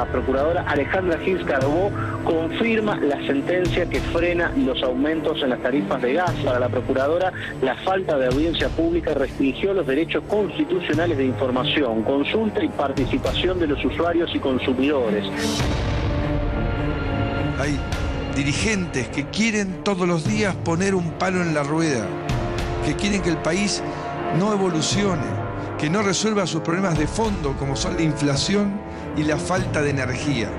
procuradora Alejandra Gils Carbó confirma la sentencia que frena los aumentos en las tarifas de gas. Para la procuradora, la falta de audiencia pública restringió los derechos constitucionales de información, consulta y participación de los usuarios y consumidores. Hay dirigentes que quieren todos los días poner un palo en la rueda, que quieren que el país no evolucione, que no resuelva sus problemas de fondo, como son la inflación y la falta de energía.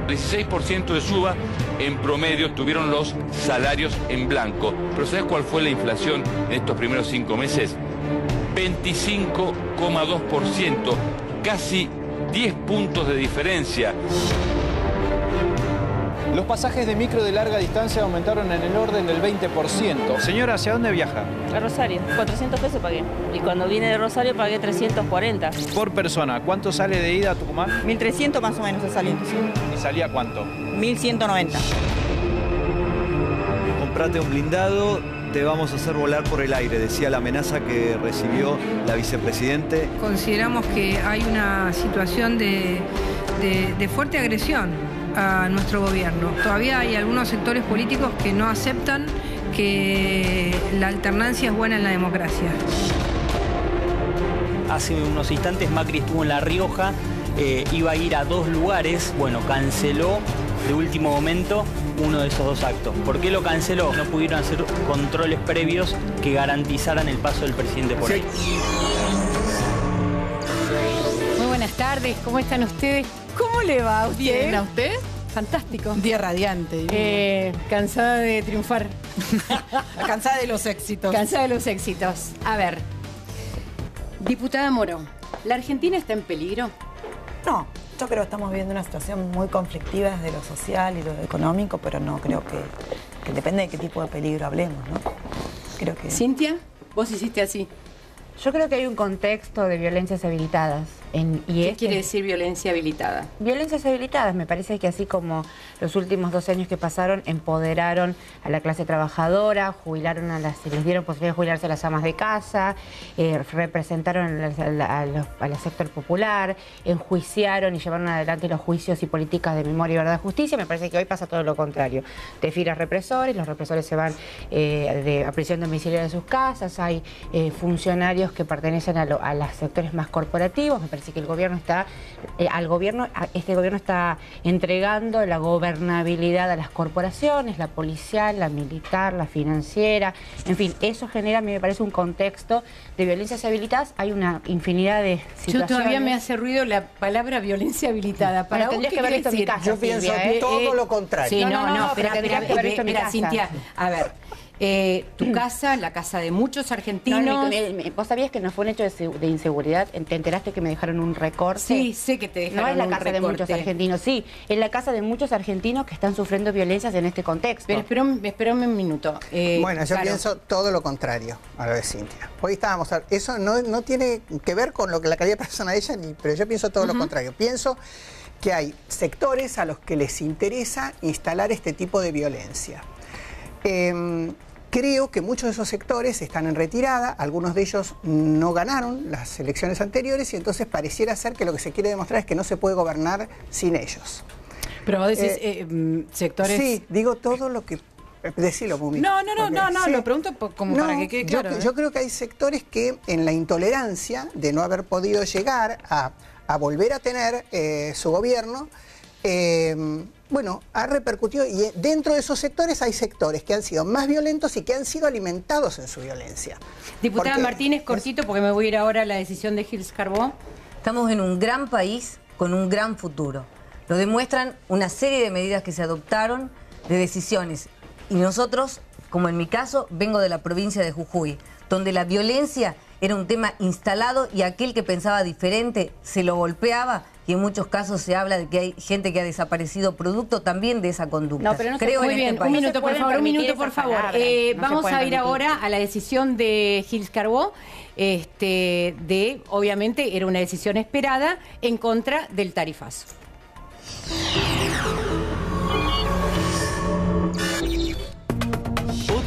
16% de suba en promedio tuvieron los salarios en blanco. Pero ¿sabes cuál fue la inflación en estos primeros 5 meses? 25,2%, casi 10 puntos de diferencia. Los pasajes de micro de larga distancia aumentaron en el orden del 20%. Señora, ¿hacia dónde viaja? A Rosario, 400 pesos pagué. Y cuando vine de Rosario pagué 340. Por persona, ¿cuánto sale de ida a Tucumán? 1.300 más o menos saliendo. ¿Y salía cuánto? 1.190. Comprate un blindado, te vamos a hacer volar por el aire, decía la amenaza que recibió la vicepresidente. Consideramos que hay una situación de fuerte agresión a nuestro gobierno. Todavía hay algunos sectores políticos que no aceptan que la alternancia es buena en la democracia. Hace unos instantes Macri estuvo en La Rioja, iba a ir a 2 lugares, bueno, canceló de último momento uno de esos 2 actos. ¿Por qué lo canceló? No pudieron hacer controles previos que garantizaran el paso del presidente por ahí. Muy buenas tardes, ¿cómo están ustedes? ¿Cómo le va a usted? Bien, ¿a usted? Fantástico. Un día radiante. Cansada de triunfar. Cansada de los éxitos. Cansada de los éxitos. A ver, diputada Moro, ¿la Argentina está en peligro? No, yo creo que estamos viviendo una situación muy conflictiva desde lo social y lo económico, pero no creo que depende de qué tipo de peligro hablemos, ¿no? Creo que... Cintia, vos hiciste así. Yo creo que hay un contexto de violencias habilitadas. ¿Qué quiere decir violencia habilitada? Violencias habilitadas, me parece que así como los últimos 2 años que pasaron, empoderaron a la clase trabajadora, les dieron posibilidad de jubilarse a las amas de casa, representaron al sector popular, enjuiciaron y llevaron adelante los juicios y políticas de memoria, verdad y justicia. Me parece que hoy pasa todo lo contrario. Desfilan represores, los represores se van a prisión domiciliaria de sus casas, hay funcionarios que pertenecen a los sectores más corporativos. Me parece que el gobierno está, este gobierno está entregando la gobernabilidad a las corporaciones, la policial, la militar, la financiera, en fin, eso genera, a mí me parece, un contexto de violencias habilitadas. Hay una infinidad de situaciones. Yo todavía me hace ruido la palabra violencia habilitada. Para vos, ¿qué quiere decir? Yo pienso todo lo contrario. Sí, no, espera, Cintia, a ver. Tu casa, la casa de muchos argentinos. ¿Vos sabías que no fue un hecho de inseguridad? ¿Te enteraste que me dejaron un recorte? Sí, sé que te dejaron un recorte. No es la casa de muchos argentinos, sí. Es la casa de muchos argentinos que están sufriendo violencias en este contexto. Pero espérame un minuto. Bueno, yo pienso todo lo contrario a lo de Cintia. Hoy estábamos... Eso no tiene que ver con lo que la calidad de persona de ella, pero yo pienso todo lo contrario. Pienso que hay sectores a los que les interesa instalar este tipo de violencia. Creo que muchos de esos sectores están en retirada, algunos de ellos no ganaron las elecciones anteriores y entonces pareciera ser que lo que se quiere demostrar es que no se puede gobernar sin ellos. Pero vos decís sectores... Sí, digo todo lo que... Decilo, Mumi. No, lo pregunto como para que quede claro. Yo creo que hay sectores que en la intolerancia de no haber podido llegar a volver a tener su gobierno... bueno, ha repercutido y dentro de esos sectores hay sectores que han sido más violentos y que han sido alimentados en su violencia. Diputada Martínez, cortito, porque me voy a ir ahora a la decisión de Gils Carbó. Estamos en un gran país con un gran futuro. Lo demuestran una serie de medidas que se adoptaron, de decisiones. Y nosotros, como en mi caso, vengo de la provincia de Jujuy, donde la violencia era un tema instalado y aquel que pensaba diferente se lo golpeaba. Y en muchos casos se habla de que hay gente que ha desaparecido producto también de esa conducta. No, pero no creo muy bien, un minuto, por favor. Vamos a ir ahora a la decisión de Gils Carbó. Obviamente, era una decisión esperada en contra del tarifazo.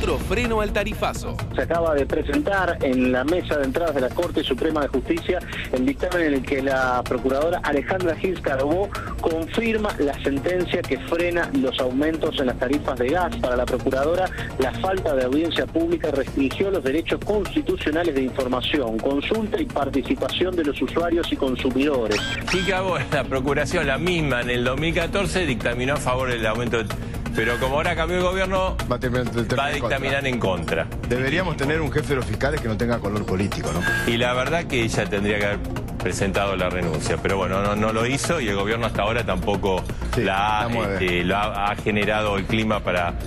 otro freno al tarifazo. Se acaba de presentar en la mesa de entradas de la Corte Suprema de Justicia el dictamen en el que la procuradora Alejandra Gils Carbó confirma la sentencia que frena los aumentos en las tarifas de gas. Para la procuradora, la falta de audiencia pública restringió los derechos constitucionales de información, consulta y participación de los usuarios y consumidores. Gils Carbó, la procuración, la misma en el 2014, dictaminó a favor del aumento de... Pero como ahora cambió el gobierno, va a dictaminar en contra. Deberíamos tener un jefe de los fiscales que no tenga color político, ¿no? Y la verdad que ella tendría que haber presentado la renuncia, pero bueno, no lo hizo y el gobierno hasta ahora tampoco ha generado el clima para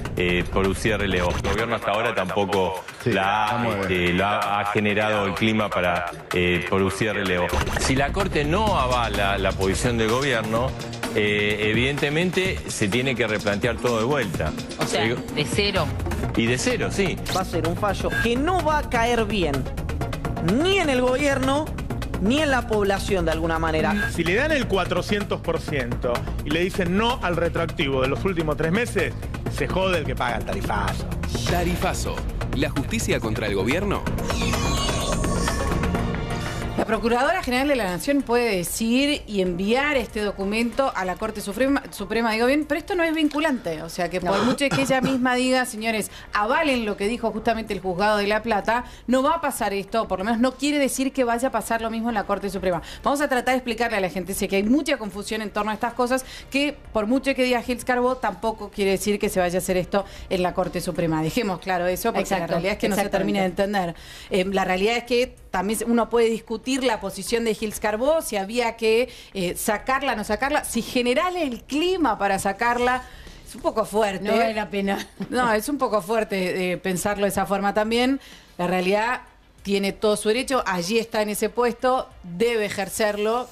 producir relevo. El gobierno hasta ahora tampoco ha generado el clima para producir relevo. Si la Corte no avala la posición del gobierno, evidentemente se tiene que replantear todo de vuelta. O sea, de cero. Y de cero, sí. Va a ser un fallo que no va a caer bien ni en el gobierno ni en la población de alguna manera. Si le dan el 400% y le dicen no al retroactivo de los últimos 3 meses, se jode el que paga el tarifazo. Tarifazo. ¿La justicia contra el gobierno? La Procuradora General de la Nación puede decir y enviar este documento a la Corte Suprema, digo bien, pero esto no es vinculante. O sea que por mucho que ella misma diga, señores, avalen lo que dijo justamente el Juzgado de La Plata, no va a pasar esto, por lo menos no quiere decir que vaya a pasar lo mismo en la Corte Suprema. Vamos a tratar de explicarle a la gente, sé que hay mucha confusión en torno a estas cosas, que por mucho que diga Gils Carbó, tampoco quiere decir que se vaya a hacer esto en la Corte Suprema. Dejemos claro eso, porque la realidad es que no se termina de entender. La realidad es que también uno puede discutir la posición de Gils Carbó, si había que sacarla, no sacarla, si generar el clima para sacarla. Es un poco fuerte. No vale la pena. No, es un poco fuerte pensarlo de esa forma también. La realidad tiene todo su derecho, allí está en ese puesto, debe ejercerlo.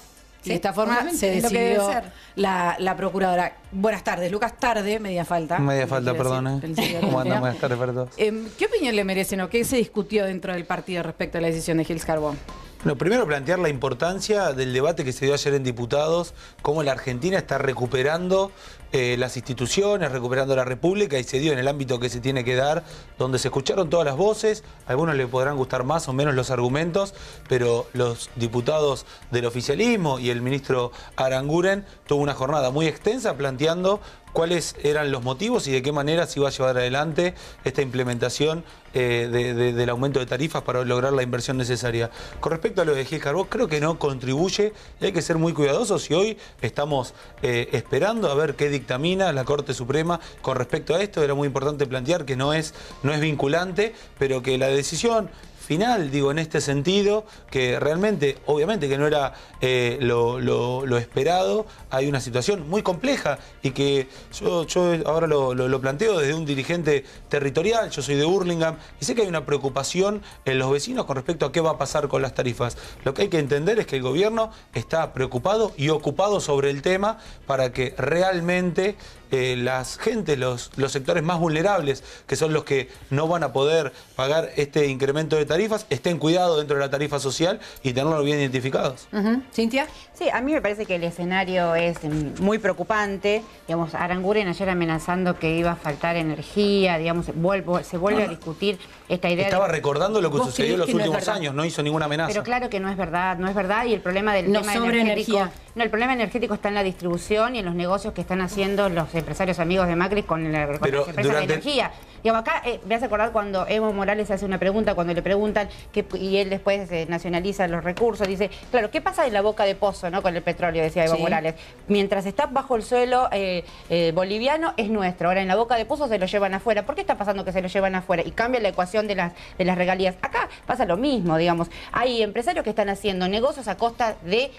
Y de esta forma se decidió la procuradora. Buenas tardes, Lucas. Tarde, media falta. Media falta, perdón. ¿Cómo andan? Buenas tardes para todos. ¿Qué opinión le merecen o qué se discutió dentro del partido respecto a la decisión de Gils Carbó? Bueno, primero plantear la importancia del debate que se dio ayer en Diputados, cómo la Argentina está recuperando las instituciones, recuperando la República, y se dio en el ámbito que se tiene que dar, donde se escucharon todas las voces. A algunos les podrán gustar más o menos los argumentos, pero los diputados del oficialismo y el ministro Aranguren tuvo una jornada muy extensa planteando cuáles eran los motivos y de qué manera se iba a llevar adelante esta implementación del aumento de tarifas para lograr la inversión necesaria. Con respecto a lo de Gils Carbó, creo que no contribuye y hay que ser muy cuidadosos, y hoy estamos esperando a ver qué dictamina la Corte Suprema con respecto a esto. Era muy importante plantear que no es vinculante, pero que la decisión final, digo, en este sentido, que realmente, obviamente que no era lo esperado, hay una situación muy compleja y que yo ahora lo planteo desde un dirigente territorial. Yo soy de Hurlingham y sé que hay una preocupación en los vecinos con respecto a qué va a pasar con las tarifas. Lo que hay que entender es que el gobierno está preocupado y ocupado sobre el tema para que realmente las gentes, los sectores más vulnerables, que son los que no van a poder pagar este incremento de tarifas, estén cuidados dentro de la tarifa social y tenerlos bien identificados. ¿Cintia? Sí, a mí me parece que el escenario es muy preocupante. Digamos, Aranguren ayer amenazando que iba a faltar energía, digamos, se vuelve a discutir esta idea. Estaba recordando lo que sucedió en los últimos años, no hizo ninguna amenaza. Pero claro que no es verdad, y el problema del tema energético, el problema energético está en la distribución y en los negocios que están haciendo los empresarios amigos de Macri con las empresas de energía. Digamos, acá me hace acordar cuando Evo Morales hace una pregunta, cuando le preguntan, y él después nacionaliza los recursos, dice, claro, ¿qué pasa en la boca de pozo, ¿no? Con el petróleo, decía Evo Morales. Mientras está bajo el suelo boliviano, es nuestro. Ahora en la boca de pozo se lo llevan afuera. ¿Por qué está pasando que se lo llevan afuera? Y cambia la ecuación de las regalías. Acá pasa lo mismo, digamos. Hay empresarios que están haciendo negocios a costa de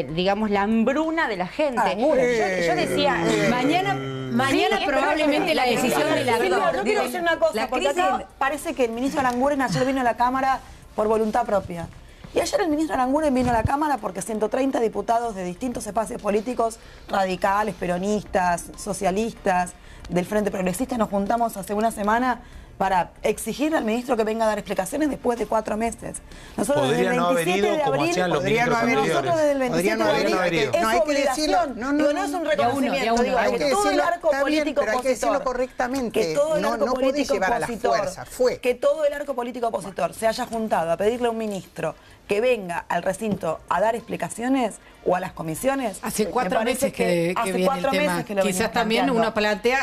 digamos, la hambruna de la gente. Yo decía, mañana probablemente la decisión de la Yo quiero decir una cosa, porque acá parece que el ministro Aranguren ayer vino a la Cámara por voluntad propia. Y ayer el ministro Aranguren vino a la Cámara porque 130 diputados de distintos espacios políticos, radicales, peronistas, socialistas, del Frente Progresista, nos juntamos hace una semana para exigirle al ministro que venga a dar explicaciones después de 4 meses. Nosotros Podría no haber ido como hacían los ministros anteriores. Nosotros desde el 27 de abril es obligación. Digo, no es un reconocimiento. Digo, que todo el arco político pero hay que decirlo correctamente. Que todo el arco político opositor, que todo el arco político opositor se haya juntado a pedirle a un ministro que venga al recinto a dar explicaciones o a las comisiones. Hace 4 meses que viene el tema. Quizás también uno plantea,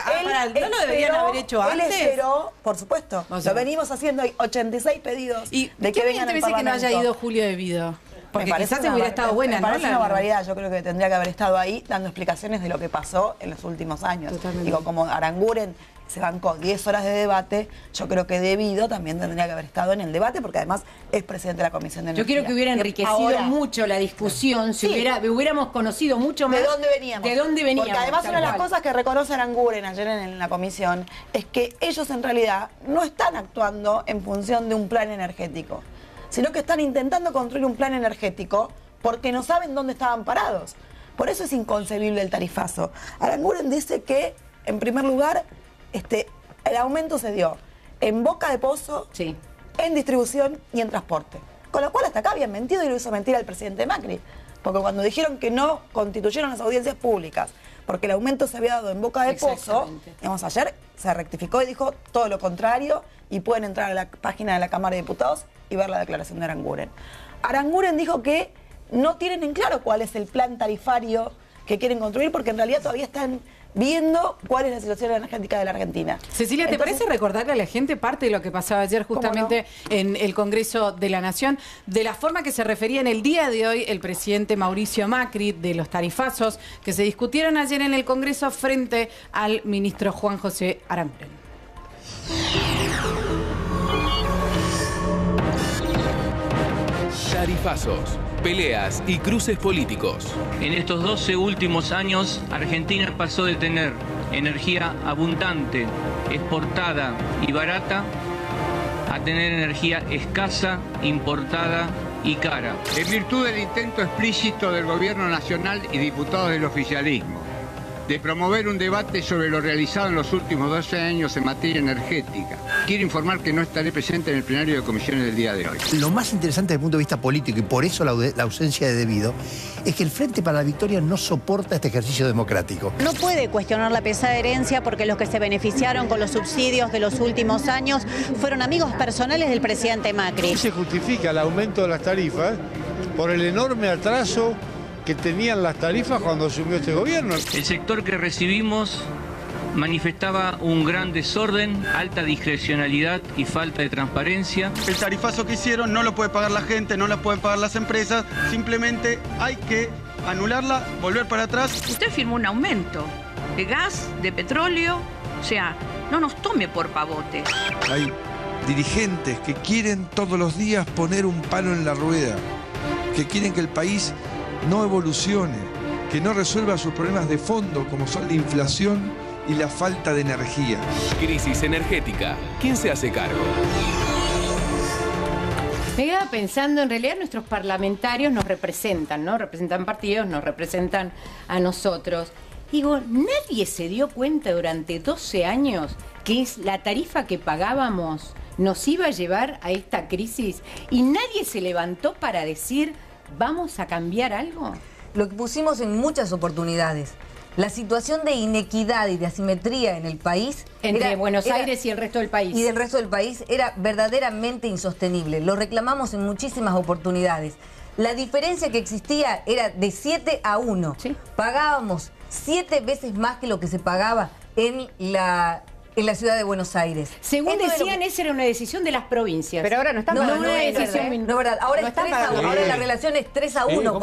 ¿no lo deberían haber hecho antes? Él esperó, por supuesto. Lo venimos haciendo, hay 86 pedidos de que vengan al Parlamento. Que no haya ido Julio Devido? Porque quizás se hubiera estado buena, ¿no? Me parece una barbaridad. Yo creo que tendría que haber estado ahí dando explicaciones de lo que pasó en los últimos años. Totalmente. Digo, como Aranguren se bancó 10 horas de debate, yo creo que Devido también tendría que haber estado en el debate, porque además es presidente de la Comisión de Energía. Yo quiero que hubiera enriquecido mucho la discusión, si hubiéramos conocido mucho más. ¿De dónde veníamos? ¿De dónde veníamos? Porque además una de las cosas que reconoce Aranguren ayer en la comisión es que ellos en realidad no están actuando en función de un plan energético, sino que están intentando construir un plan energético porque no saben dónde estaban parados. Por eso es inconcebible el tarifazo. Aranguren dice que, en primer lugar, el aumento se dio en boca de pozo, en distribución y en transporte. Con lo cual hasta acá habían mentido y lo hizo mentir al presidente Macri. Porque cuando dijeron que no constituyeron las audiencias públicas porque el aumento se había dado en boca de pozo, digamos, ayer se rectificó y dijo todo lo contrario, y pueden entrar a la página de la Cámara de Diputados y ver la declaración de Aranguren. Aranguren dijo que no tienen en claro cuál es el plan tarifario que quieren construir, porque en realidad todavía están viendo cuál es la situación energética de la Argentina. Cecilia, ¿te parece recordarle a la gente parte de lo que pasaba ayer justamente en el Congreso de la Nación, de la forma que se refería en el día de hoy el presidente Mauricio Macri, de los tarifazos que se discutieron ayer en el Congreso frente al ministro Juan José Aranguren? Tarifazos, peleas y cruces políticos. En estos 12 últimos años, Argentina pasó de tener energía abundante, exportada y barata, a tener energía escasa, importada y cara. En virtud del intento explícito del Gobierno Nacional y diputados del oficialismo de promover un debate sobre lo realizado en los últimos 12 años en materia energética, quiero informar que no estaré presente en el plenario de comisiones del día de hoy. Lo más interesante desde el punto de vista político, y por eso la ausencia de Devido, es que el Frente para la Victoria no soporta este ejercicio democrático. No puede cuestionar la pesada herencia, porque los que se beneficiaron con los subsidios de los últimos años fueron amigos personales del presidente Macri. Se justifica el aumento de las tarifas por el enorme atraso que tenían las tarifas cuando asumió este gobierno. El sector que recibimos manifestaba un gran desorden, alta discrecionalidad y falta de transparencia. El tarifazo que hicieron no lo puede pagar la gente, no lo pueden pagar las empresas, simplemente hay que anularla, volver para atrás. Usted firmó un aumento de gas, de petróleo, o sea, no nos tome por pavote. Hay dirigentes que quieren todos los días poner un palo en la rueda, que quieren que el país no evolucione, que no resuelva sus problemas de fondo, como son la inflación y la falta de energía. Crisis energética. ¿Quién se hace cargo? Me quedaba pensando, en realidad nuestros parlamentarios nos representan, ¿no? Representan partidos, nos representan a nosotros. Digo, nadie se dio cuenta durante 12 años que es la tarifa que pagábamos nos iba a llevar a esta crisis, y nadie se levantó para decir, ¿vamos a cambiar algo? Lo que pusimos en muchas oportunidades. La situación de inequidad y de asimetría en el país... Entre Buenos Aires y el resto del país. Y del resto del país era verdaderamente insostenible. Lo reclamamos en muchísimas oportunidades. La diferencia que existía era de 7 a 1. ¿Sí? Pagábamos 7 veces más que lo que se pagaba en la ciudad de Buenos Aires. Según decían, esa era una decisión de las provincias. Pero ahora no está mal. No es verdad. Ahora es 3 a 1. Ahora la relación es 3 a 1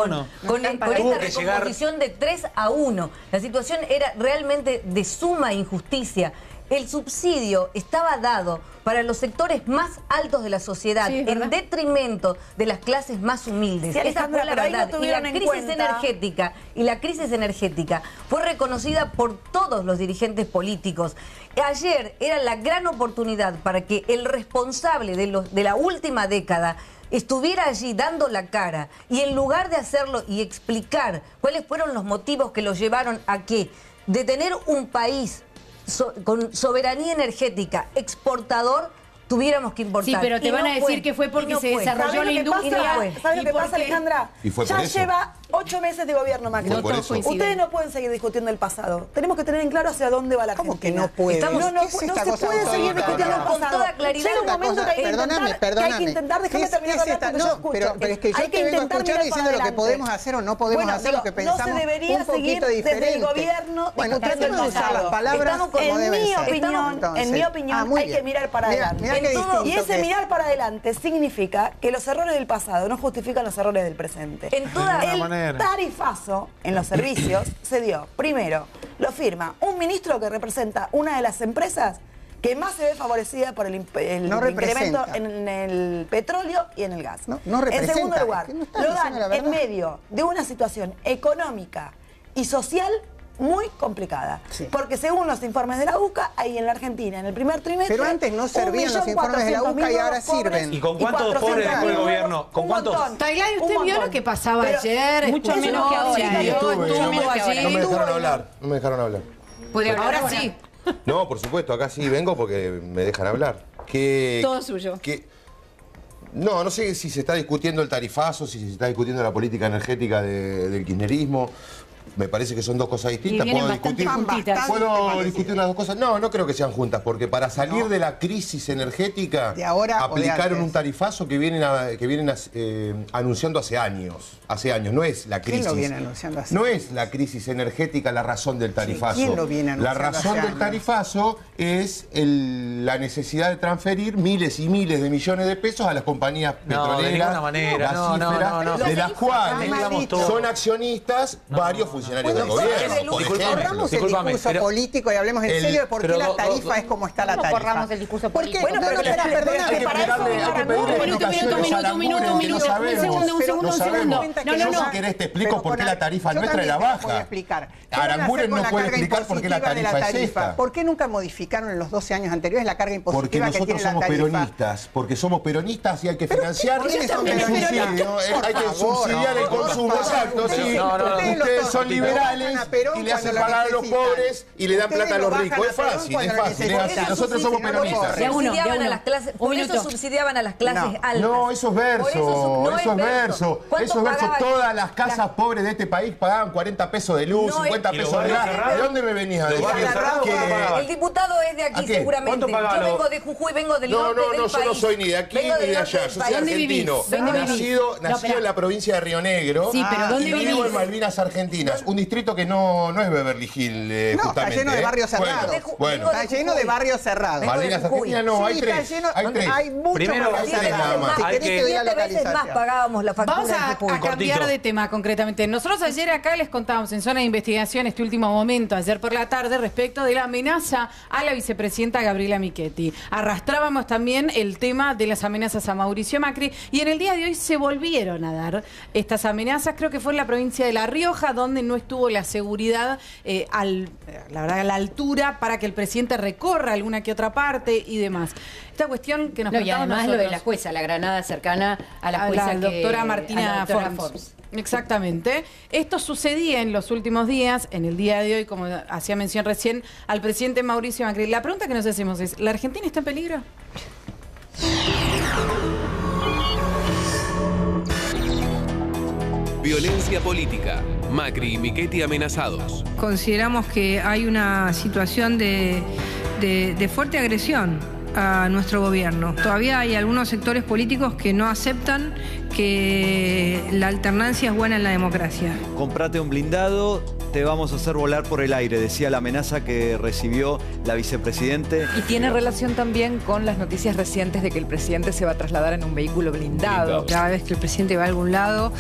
con esta recomposición de 3 a 1. La situación era realmente de suma injusticia. El subsidio estaba dado para los sectores más altos de la sociedad, en detrimento de las clases más humildes. Esa fue la verdad. Y la crisis energética fue reconocida por todos los dirigentes políticos. Ayer era la gran oportunidad para que el responsable de la última década estuviera allí dando la cara, y en lugar de hacerlo y explicar cuáles fueron los motivos que los llevaron a que de tener un país con soberanía energética, exportador, tuviéramos que importar. Sí, pero te van a decir que fue porque se desarrolló la industria. ¿Sabes lo que pasa, Alejandra? Y fue ya por eso. lleva 8 meses de gobierno Macri. Fue por eso. Ustedes no pueden seguir discutiendo el pasado. Tenemos que tener en claro hacia dónde va la Argentina. ¿Cómo que no puede? No se puede seguir discutiendo el con pasado. toda claridad. Llega un momento que hay que intentar, déjame terminar de hablar porque yo escucho. Pero es que yo Hay te vengo intentar escuchando mirar diciendo para lo que podemos hacer o no podemos hacer, lo que pensamos no se debería un seguir poquito diferente. desde el gobierno Bueno, discutiendo el tratemos de usar las pasado. palabras como deben ser. En mi opinión, hay que mirar para adelante. Y ese mirar para adelante significa que los errores del pasado no justifican los errores del presente. El tarifazo en los servicios se dio, primero, lo firma un ministro que representa una de las empresas que más se ve favorecida por el incremento en el petróleo y en el gas. En segundo lugar, lo dan en medio de una situación económica y social muy complicada. Porque según los informes de la UCA, ahí en la Argentina, en el primer trimestre... Pero antes no servían los informes de la UCA y ahora sirven. ¿Y con cuántos pobres dejó el gobierno? ¿Con cuántos? Tailay, ¿usted vio lo que pasaba ayer? Mucho menos que ahora. No me dejaron hablar. No me dejaron hablar. Ahora sí. No, por supuesto, acá sí vengo porque me dejan hablar. Todo suyo. No sé si se está discutiendo el tarifazo, si se está discutiendo la política energética del kirchnerismo. Me parece que son dos cosas distintas. ¿Puedo discutir las dos cosas? No creo que sean juntas, porque para salir de la crisis energética de ahora aplicaron un tarifazo que vienen anunciando hace años. No es la crisis. ¿Quién lo viene anunciando hace No es la crisis energética la razón del tarifazo. ¿Quién lo viene anunciando La razón del tarifazo es la necesidad de transferir miles y miles de millones de pesos a las compañías petroleras, de ninguna manera. de las cuales son accionistas varios funcionarios del gobierno. Corramos el discurso político y hablemos en serio de por qué la tarifa es como está la tarifa. Corramos el discurso político. Bueno, pero perdóname, para eso un segundo. No, si querés te explico por qué la tarifa nuestra era baja. Aranguren no puede explicar por qué la tarifa es esta. ¿Por qué nunca modificaron en los 12 años anteriores la carga impositiva que tiene la tarifa? Porque somos peronistas y hay que financiar el subsidio. Hay que subsidiar el consumo. Exacto, sí. Ustedes son liberales y le hacen pagar a los pobres y le dan plata a los ricos. Es fácil, es así. Nosotros somos peronistas. Por eso subsidiaban a las clases altas. No, eso es verso. Eso es verso. Todas las casas pobres de este país pagaban 40 pesos de luz, 50 pesos de gas. ¿De dónde me venís a decir? El diputado es de aquí seguramente. Yo vengo de Jujuy, vengo del norte del país. No, yo no soy ni de aquí ni de allá. Yo soy argentino. Nacido en la provincia de Río Negro. Sí, pero ¿dónde vivís? Vivo en Malvinas Argentinas. Un distrito que no es Beverly Hills, no, justamente. Está lleno de barrios cerrados. Bueno. Está lleno de barrios cerrados. Malvinas Argentinas no, hay tres. Hay muchos barrios cerrados. 7 veces más pagábamos la factura. Vamos a cambiar de tema concretamente. Nosotros ayer acá les contábamos en Zona de Investigación este último momento, ayer por la tarde, respecto de la amenaza a la vicepresidenta Gabriela Michetti. Arrastrábamos también el tema de las amenazas a Mauricio Macri y en el día de hoy se volvieron a dar estas amenazas. Creo que fue en la provincia de La Rioja, donde no estuvo la seguridad a la altura para que el presidente recorra alguna que otra parte y demás. Esta cuestión que nos y además lo de la jueza, la Granada cercana a la jueza, la doctora Martina Forbes. Exactamente. Esto sucedía en los últimos días, en el día de hoy, como hacía mención recién, al presidente Mauricio Macri. La pregunta que nos hacemos es, ¿la Argentina está en peligro? Violencia política. Macri y Michetti amenazados. Consideramos que hay una situación de fuerte agresión a nuestro gobierno. Todavía hay algunos sectores políticos que no aceptan que la alternancia es buena en la democracia. Comprate un blindado, te vamos a hacer volar por el aire, decía la amenaza que recibió la vicepresidente. Y tiene relación también con las noticias recientes de que el presidente se va a trasladar en un vehículo blindado. Cada vez que el presidente va a algún lado,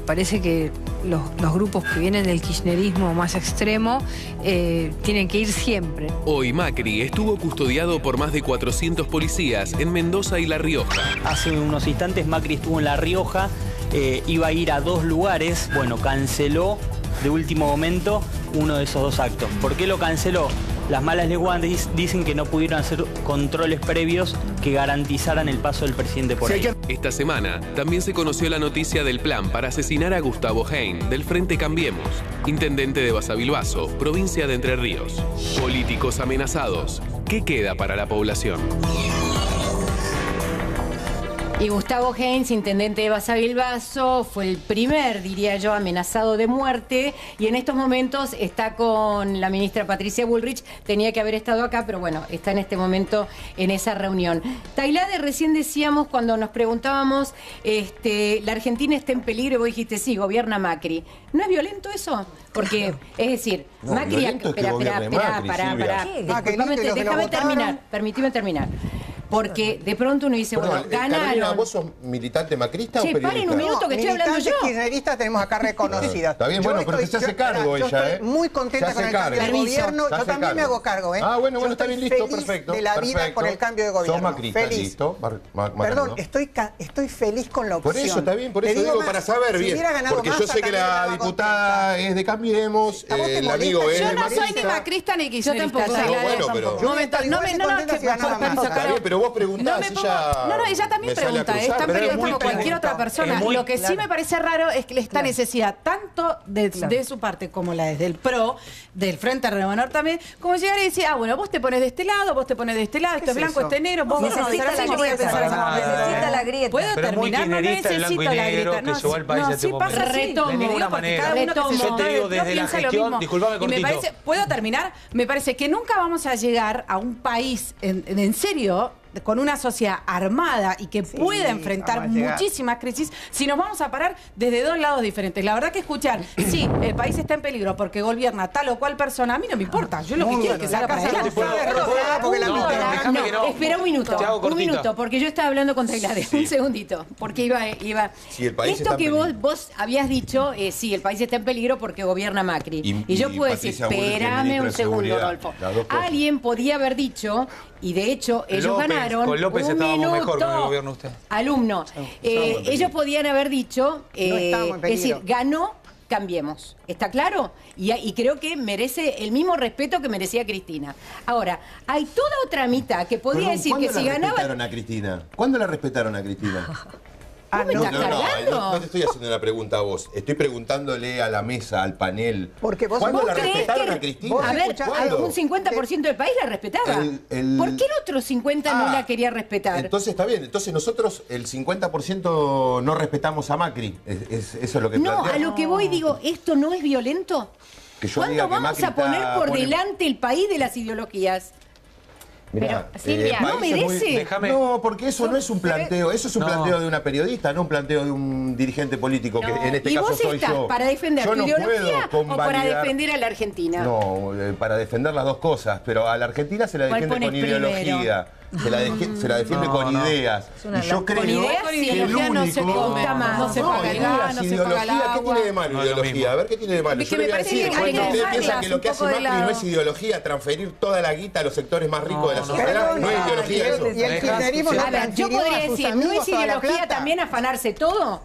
parece que los grupos que vienen del kirchnerismo más extremo tienen que ir siempre. Hoy Macri estuvo custodiado por más de 400 policías en Mendoza y La Rioja. Hace unos instantes Macri estuvo en La Rioja, iba a ir a 2 lugares, bueno, canceló de último momento uno de esos 2 actos. ¿Por qué lo canceló? Las malas lenguas dicen que no pudieron hacer controles previos que garantizaran el paso del presidente por ahí. Esta semana también se conoció la noticia del plan para asesinar a Gustavo Hein, del Frente Cambiemos, intendente de Basavilbaso, provincia de Entre Ríos. Políticos amenazados. ¿Qué queda para la población? Y Gustavo Hein, intendente de Basavilbaso, fue el primer, diría yo, amenazado de muerte, y en estos momentos está con la ministra Patricia Bullrich. Tenía que haber estado acá, pero bueno, está en este momento en esa reunión. Tailade, recién decíamos cuando nos preguntábamos, la Argentina está en peligro, y vos dijiste, sí, gobierna Macri. ¿No es violento eso? Porque, es decir, No, Macri... violento es que gobierne Macri, Silvia. Déjame terminar, permitime terminar. Porque de pronto uno dice, bueno, Carolina, ganaron. ¿vos sos militante macrista o Che, periodista? paren un minuto que estoy hablando yo. Kirchneristas tenemos acá reconocidas. Está bien, bueno, pero que se hace cargo yo ella, estoy muy contenta con el cambio de gobierno. Yo también me hago cargo, ¿eh? Ah, bueno, Yo está bien, estoy listo, feliz perfecto. de la vida con el cambio de gobierno. Sos macrista, feliz. listo. Perdón, estoy feliz con la opción. Por eso, está bien, por Te eso digo más, para saber si bien. hubiera ganado Porque yo Massa, sé que también la estaba diputada es de Cambiemos, el amigo es Yo de no soy ni macrista ni kirchnerista. No, bueno, pero... Un momento, pero vos preguntás y ya... No, ella también pregunta, es tan periodista como cualquier otra persona. Lo que sí me parece raro es que esta necesidad, tanto de su parte como la desde el PRO, del Frente Renovador también, como llegar y decir, bueno, vos te pones de este lado, vos te pones de este lado, esto es blanco, este negro, vos necesita la grieta. ¿Puedo terminar? No necesito la grieta. No, sí pasa así. Retomo. De ninguna manera. Yo te digo desde la gestión, disculpame cortito. ¿Puedo terminar? Me parece que nunca vamos a llegar a un país en serio con una sociedad armada y que pueda enfrentar muchísimas crisis si nos vamos a parar desde dos lados diferentes. La verdad que escuchar, sí, el país está en peligro porque gobierna tal o cual persona, a mí no me importa. Yo lo que quiero es que salga para adelante. Espera un minuto, porque yo estaba hablando con Tailade, un segundito, porque iba. Sí, el país esto está que en peligro. vos habías dicho, sí, el país está en peligro porque gobierna Macri. Y yo puedo decir, espérame un segundo, Rodolfo. Alguien podía haber dicho, y de hecho ellos ganaron. Con López estábamos mejor con el gobierno usted. Alumno. Ellos podían haber dicho, es decir, ganó Cambiemos. ¿Está claro? Y creo que merece el mismo respeto que merecía Cristina. Ahora, hay toda otra mitad que podría decir que si ganaba... ¿Cuándo la respetaron a Cristina? ¿Cuándo la respetaron a Cristina? ¿Me estás cargando? No te estoy haciendo una pregunta a vos. Estoy preguntándole a la mesa, al panel. Porque vos ¿Cuándo la creés respetaron a Cristina? A ver, un 50% del país la respetaba. ¿Por qué el otro 50% no la quería respetar? Entonces está bien. Entonces nosotros el 50% no respetamos a Macri. Eso es lo que No, plantea. a lo que voy digo, ¿esto no es violento? Que yo ¿Cuándo diga que vamos Macri a poner está- por pone- delante el país de las ideologías? Mirá, Silvia, el ¿no país es muy- merece? No, porque eso no es un planteo. Eso es un planteo de una periodista, no un planteo de un dirigente político, que en este ¿Y caso vos soy estás yo. para defender Yo tu no ideología puedo o para convalidar- defender a la Argentina? No, para defender las dos cosas, pero a la Argentina se la ¿Cuál defiende pones con ideología. Se la defiende con ideas. una Y yo creo con ideas, que sí, el ideología no se único... come, no se paga el gas, no se paga el ideología, ¿qué agua. tiene de malo No es lo ideología? mismo. A ver, ¿qué tiene de malo? Es que Yo le me voy a parece decir, que hay cuando que ustedes dejarlas piensan que lo un que hace poco de Macri no lado. es ideología, transferir toda la guita a los sectores más ricos de la sociedad, no es ideología eso. Y el kirchnerismo lo A ver, yo transfirió podría a sus decir, ¿no amigos es toda la ideología plata? también afanarse todo?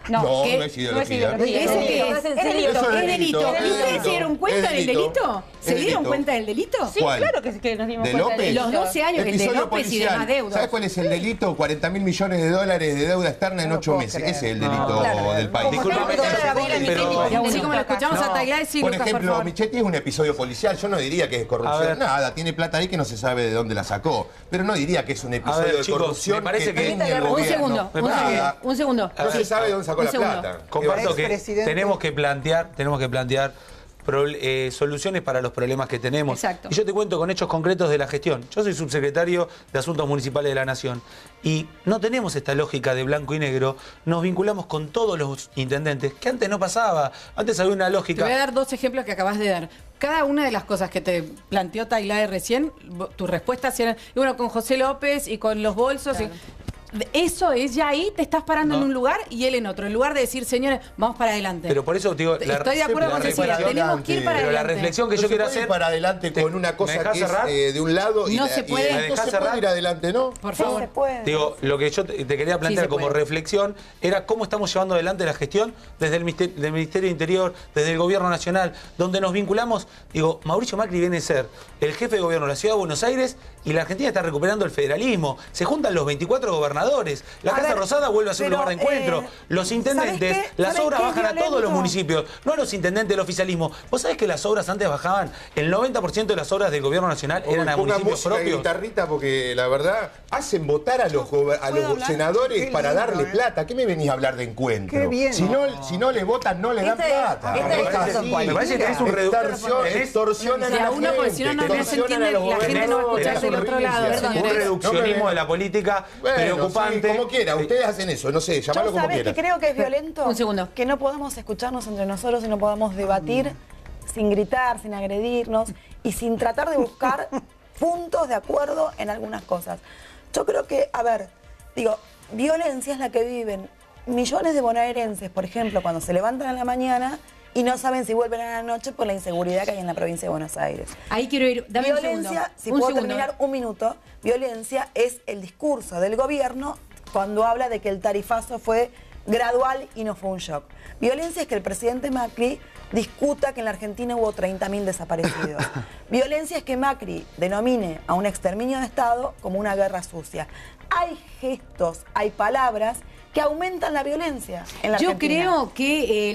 No, ¿qué? no es ideología. ¿Eso qué es? Es delito, Eso es delito. ¿Y ustedes delito, se dieron cuenta es del delito, delito? ¿Se es dieron delito. cuenta del delito? Sí, ¿cuál? Claro que nos dimos ¿De cuenta López? de Los 12 años, el de Episodio López y policial. demás deudas. ¿Sabes cuál es el delito? 40.000 millones de dólares de deuda externa en 8 meses. Ese es el delito del país. Disculpame, Así como lo escuchamos a Tailade, sí, Por Lucas, por ejemplo, favor. Michetti es un episodio policial. Yo no diría que es A corrupción. ver. Nada, tiene plata ahí que no se sabe de dónde la sacó. Pero no diría que es un episodio ver, de chicos, corrupción me parece que- tiene el Un gobierno. segundo, Nada. un segundo. No se sabe de dónde sacó Un la segundo. plata. Comparto que Expresidente. tenemos que plantear soluciones para los problemas que tenemos. Exacto. Y yo te cuento con hechos concretos de la gestión. Yo soy subsecretario de Asuntos Municipales de la Nación y no tenemos esta lógica de blanco y negro. Nos vinculamos con todos los intendentes, que antes no pasaba. Antes había una Te lógica. voy a dar dos ejemplos que acabas de dar. Cada una de las cosas que te planteó Tailade recién, tu respuesta era, y bueno, con José López y con los bolsos. eso es ya ahí, te estás parando en un lugar y él en otro. En lugar de decir, señores, vamos para adelante. Pero por eso, digo, estoy de acuerdo con Cecilia, tenemos que ir para pero adelante. la reflexión que yo quiero hacer para adelante con una cosa que es de un lado y no se puede, no se puede ir adelante, ¿no? Por favor. Se puede. Digo, lo que yo te quería plantear como reflexión era cómo estamos llevando adelante la gestión desde el Ministerio de Interior, desde el Gobierno Nacional, donde nos vinculamos. Digo, Mauricio Macri viene a ser el jefe de gobierno de la Ciudad de Buenos Aires y la Argentina está recuperando el federalismo. Se juntan los 24 gobernadores. La Casa Rosada vuelve a ser un lugar de encuentro. Los intendentes, las obras bajan a todos los municipios, no a los intendentes del oficialismo. ¿Vos sabés que las obras antes bajaban? El 90% de las obras del Gobierno Nacional eran a municipios propios. Guitarrita, porque la verdad hacen votar a los senadores para darle plata. ¿Qué me venís a hablar de encuentro? Qué bien. Si no les votan, no les dan plata. Me parece que es un extorsionan a la gente. Porque si no, no se entiende, la gente no va a escuchar del otro lado. Un reduccionismo de la política preocupante. Sí, como quiera, ustedes hacen eso, no sé, llamarlo como ¿Sabés quieran. que creo que es violento? Un segundo. Que no podamos escucharnos entre nosotros y no podamos debatir sin gritar, sin agredirnos y sin tratar de buscar puntos de acuerdo en algunas cosas. Yo creo que, a ver, digo, violencia es la que viven millones de bonaerenses, por ejemplo, cuando se levantan en la mañana y no saben si vuelven a la noche por la inseguridad que hay en la provincia de Buenos Aires. Ahí quiero ir. Dame violencia, si puedo terminar un minuto, violencia es el discurso del gobierno cuando habla de que el tarifazo fue gradual y no fue un shock. Violencia es que el presidente Macri discuta que en la Argentina hubo 30.000 desaparecidos. Violencia es que Macri denomine a un exterminio de Estado como una guerra sucia. Hay gestos, hay palabras que aumentan la violencia en la Argentina. Yo creo que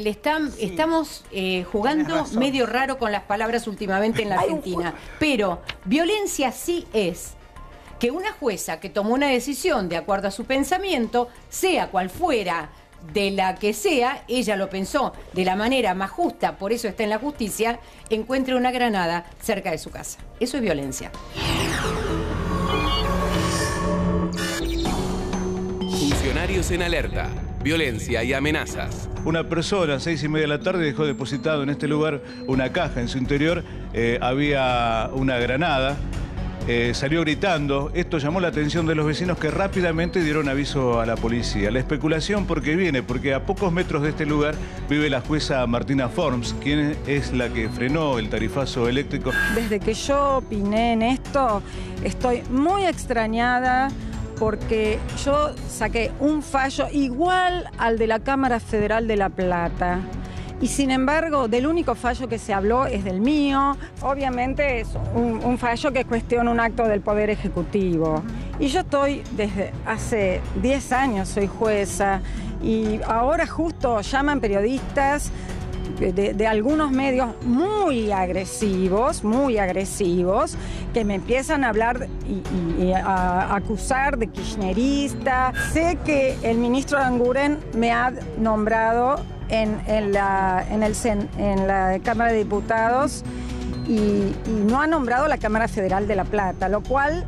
estamos jugando medio raro con las palabras últimamente en la Argentina. Pero violencia sí es que una jueza que tomó una decisión de acuerdo a su pensamiento, sea cual fuera de la que sea, ella lo pensó de la manera más justa, por eso está en la justicia, encuentre una granada cerca de su casa. Eso es violencia. Funcionarios en alerta, violencia y amenazas. Una persona a 6:30 de la tarde dejó depositado en este lugar una caja. En su interior había una granada. Salió gritando. Esto llamó la atención de los vecinos que rápidamente dieron aviso a la policía. La especulación porque a pocos metros de este lugar vive la jueza Martina Forms, quien es la que frenó el tarifazo eléctrico. Desde que yo opiné en esto, estoy muy extrañada porque yo saqué un fallo igual al de la Cámara Federal de La Plata. Y sin embargo, del único fallo que se habló es del mío. Obviamente es un fallo que cuestiona un acto del Poder Ejecutivo. Y yo estoy desde hace 10 años, soy jueza, y ahora justo llaman periodistas de algunos medios muy agresivos, que me empiezan a hablar y a acusar de kirchnerista. Sé que el ministro Aranguren me ha nombrado en la Cámara de Diputados y no ha nombrado la Cámara Federal de La Plata, lo cual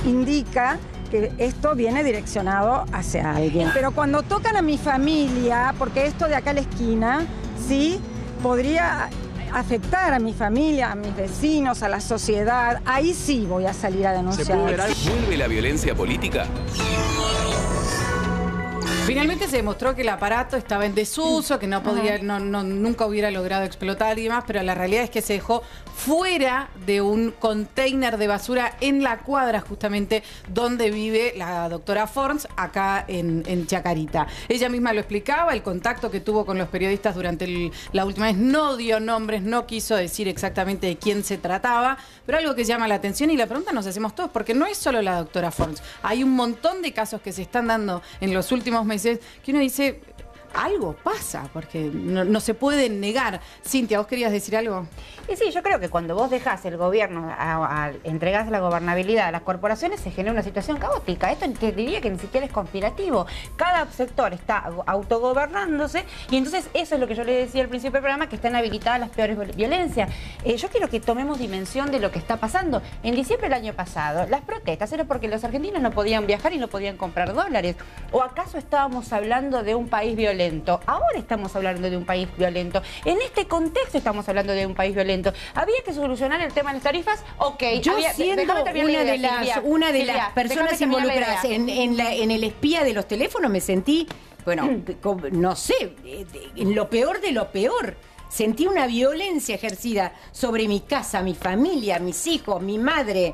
indica que esto viene direccionado hacia alguien. Pero cuando tocan a mi familia, porque esto de acá a la esquina, sí, podría afectar a mi familia, a mis vecinos, a la sociedad, ahí sí voy a salir a denunciar. ¿Vuelve la violencia política? Finalmente se demostró que el aparato estaba en desuso, que no podía, nunca hubiera logrado explotar y demás, pero la realidad es que se dejó fuera de un container de basura en la cuadra justamente donde vive la doctora Forns, acá en Chacarita. Ella misma lo explicaba, el contacto que tuvo con los periodistas durante la última vez no dio nombres, no quiso decir exactamente de quién se trataba, pero algo que llama la atención y la pregunta nos hacemos todos, porque no es solo la doctora Forns, hay un montón de casos que se están dando en los últimos meses que uno dice, algo pasa, porque no se puede negar. Cintia, ¿vos querías decir algo? Y sí, yo creo que cuando vos dejás el gobierno, entregás la gobernabilidad a las corporaciones, se genera una situación caótica. Esto te diría que ni siquiera es conspirativo. Cada sector está autogobernándose y entonces eso es lo que yo le decía al principio del programa, que están habilitadas las peores violencias. Yo quiero que tomemos dimensión de lo que está pasando. En diciembre del año pasado, las protestas eran porque los argentinos no podían viajar y no podían comprar dólares. ¿O acaso estábamos hablando de un país violento? violento. Ahora estamos hablando de un país violento. En este contexto estamos hablando de un país violento. ¿Había que solucionar el tema de las tarifas? Ok. Yo siendo una de las personas involucradas en el espía de los teléfonos me sentí, bueno, no sé, en lo peor de lo peor. Sentí una violencia ejercida sobre mi casa, mi familia, mis hijos, mi madre,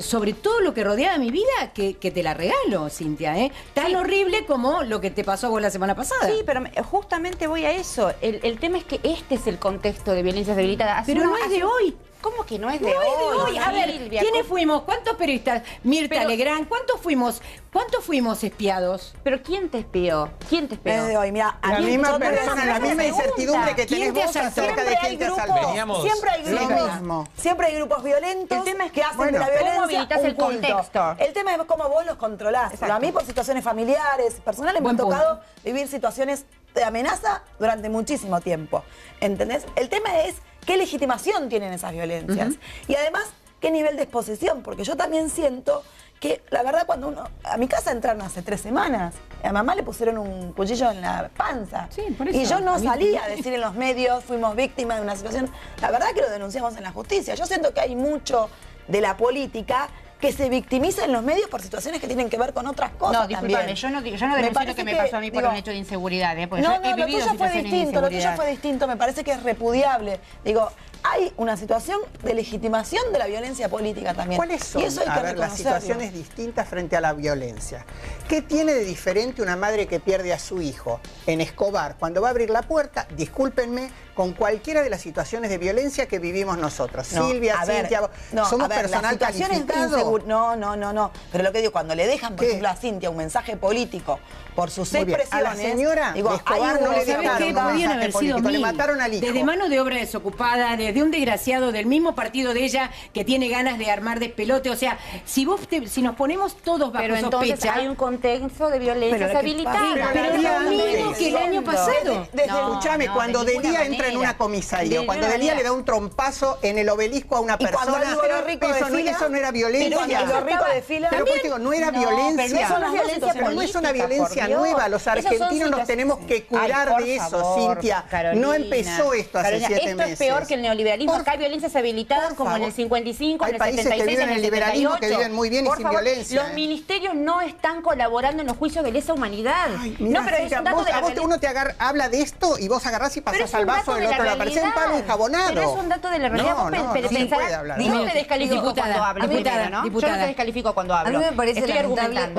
sobre todo lo que rodeaba mi vida, que te la regalo, Cintia, tan horrible como lo que te pasó a vos la semana pasada. Sí, pero justamente voy a eso. El tema es que este es el contexto de violencias debilitadas. Pero no es de hoy. ¿Cómo que no es de hoy? A ver, ¿quiénes fuimos? ¿Cuántos periodistas? Mirta Legrand, ¿cuántos fuimos espiados? ¿Pero quién te espió? ¿Quién te espió? Es de hoy, mira, la misma persona, la misma incertidumbre que tenés vos acerca de quién te asaltó. Siempre hay grupos. Lo mismo. Siempre hay grupos violentos que hacen de la violencia un culto. El tema es cómo vos los controlás. Pero a mí, por situaciones familiares, personales, me ha tocado vivir situaciones de amenaza durante muchísimo tiempo. ¿Entendés? El tema es qué legitimación tienen esas violencias. Y además, qué nivel de exposición. Porque yo también siento que, la verdad, cuando a mi casa entraron hace 3 semanas, a mamá le pusieron un cuchillo en la panza. Sí, por eso. Y yo no salí a decir en los medios, fuimos víctimas de una situación. La verdad que lo denunciamos en la justicia. Yo siento que hay mucho de la política que se victimiza en los medios por situaciones que tienen que ver con otras cosas. No, discúlpame, yo no denuncio lo que me pasó a mí por un hecho de inseguridad. Porque yo he vivido situaciones de inseguridad. Lo tuyo fue distinto, me parece que es repudiable. Digo, hay una situación de legitimación de la violencia política también. ¿Cuáles son, y eso hay que las situaciones distintas frente a la violencia? ¿Qué tiene de diferente una madre que pierde a su hijo en Escobar cuando va a abrir la puerta, discúlpenme, con cualquiera de las situaciones de violencia que vivimos nosotros? No, Silvia, Cintia, somos personal calificado. No. Pero lo que digo, cuando le dejan, por ejemplo, a Cintia un mensaje político por sus expresiones... A la señora de Escobar no le dejaron un mensaje político, le mataron al hijo. Desde mano de obra desocupada, desde un desgraciado del mismo partido de ella que tiene ganas de armar despelote. O sea, si nos ponemos todos bajo pero sospecha... entonces hay un contexto de violencias habilitadas. Pero lo mismo que el año pasado. Escúchame, cuando Delía entra en una comisaría, cuando Delía le da un trompazo en el obelisco a una persona, eso no era violencia. Pero pues digo, no era violencia. Pero no es una violencia nueva. Los argentinos nos tenemos que cuidar de eso, Cintia. No empezó esto hace 7 meses. Esto es peor que el neoliberalismo. Acá hay violencias habilitadas como en el 55, en el 76, que viven en el liberalismo que viven muy bien y sin violencia. Los ministerios no están colaborando en los juicios de lesa humanidad. Mirá, no, pero Cintia, es un dato de la realidad. Uno te habla de esto y vos agarrás y pasás al vaso del otro lado. Parece un palo enjabonado. Pero es un dato de la realidad. No se puede hablar. Yo no te descalifico cuando hablo primero, ¿no? Yo no te descalifico cuando hablo. A mí me parece lamentable.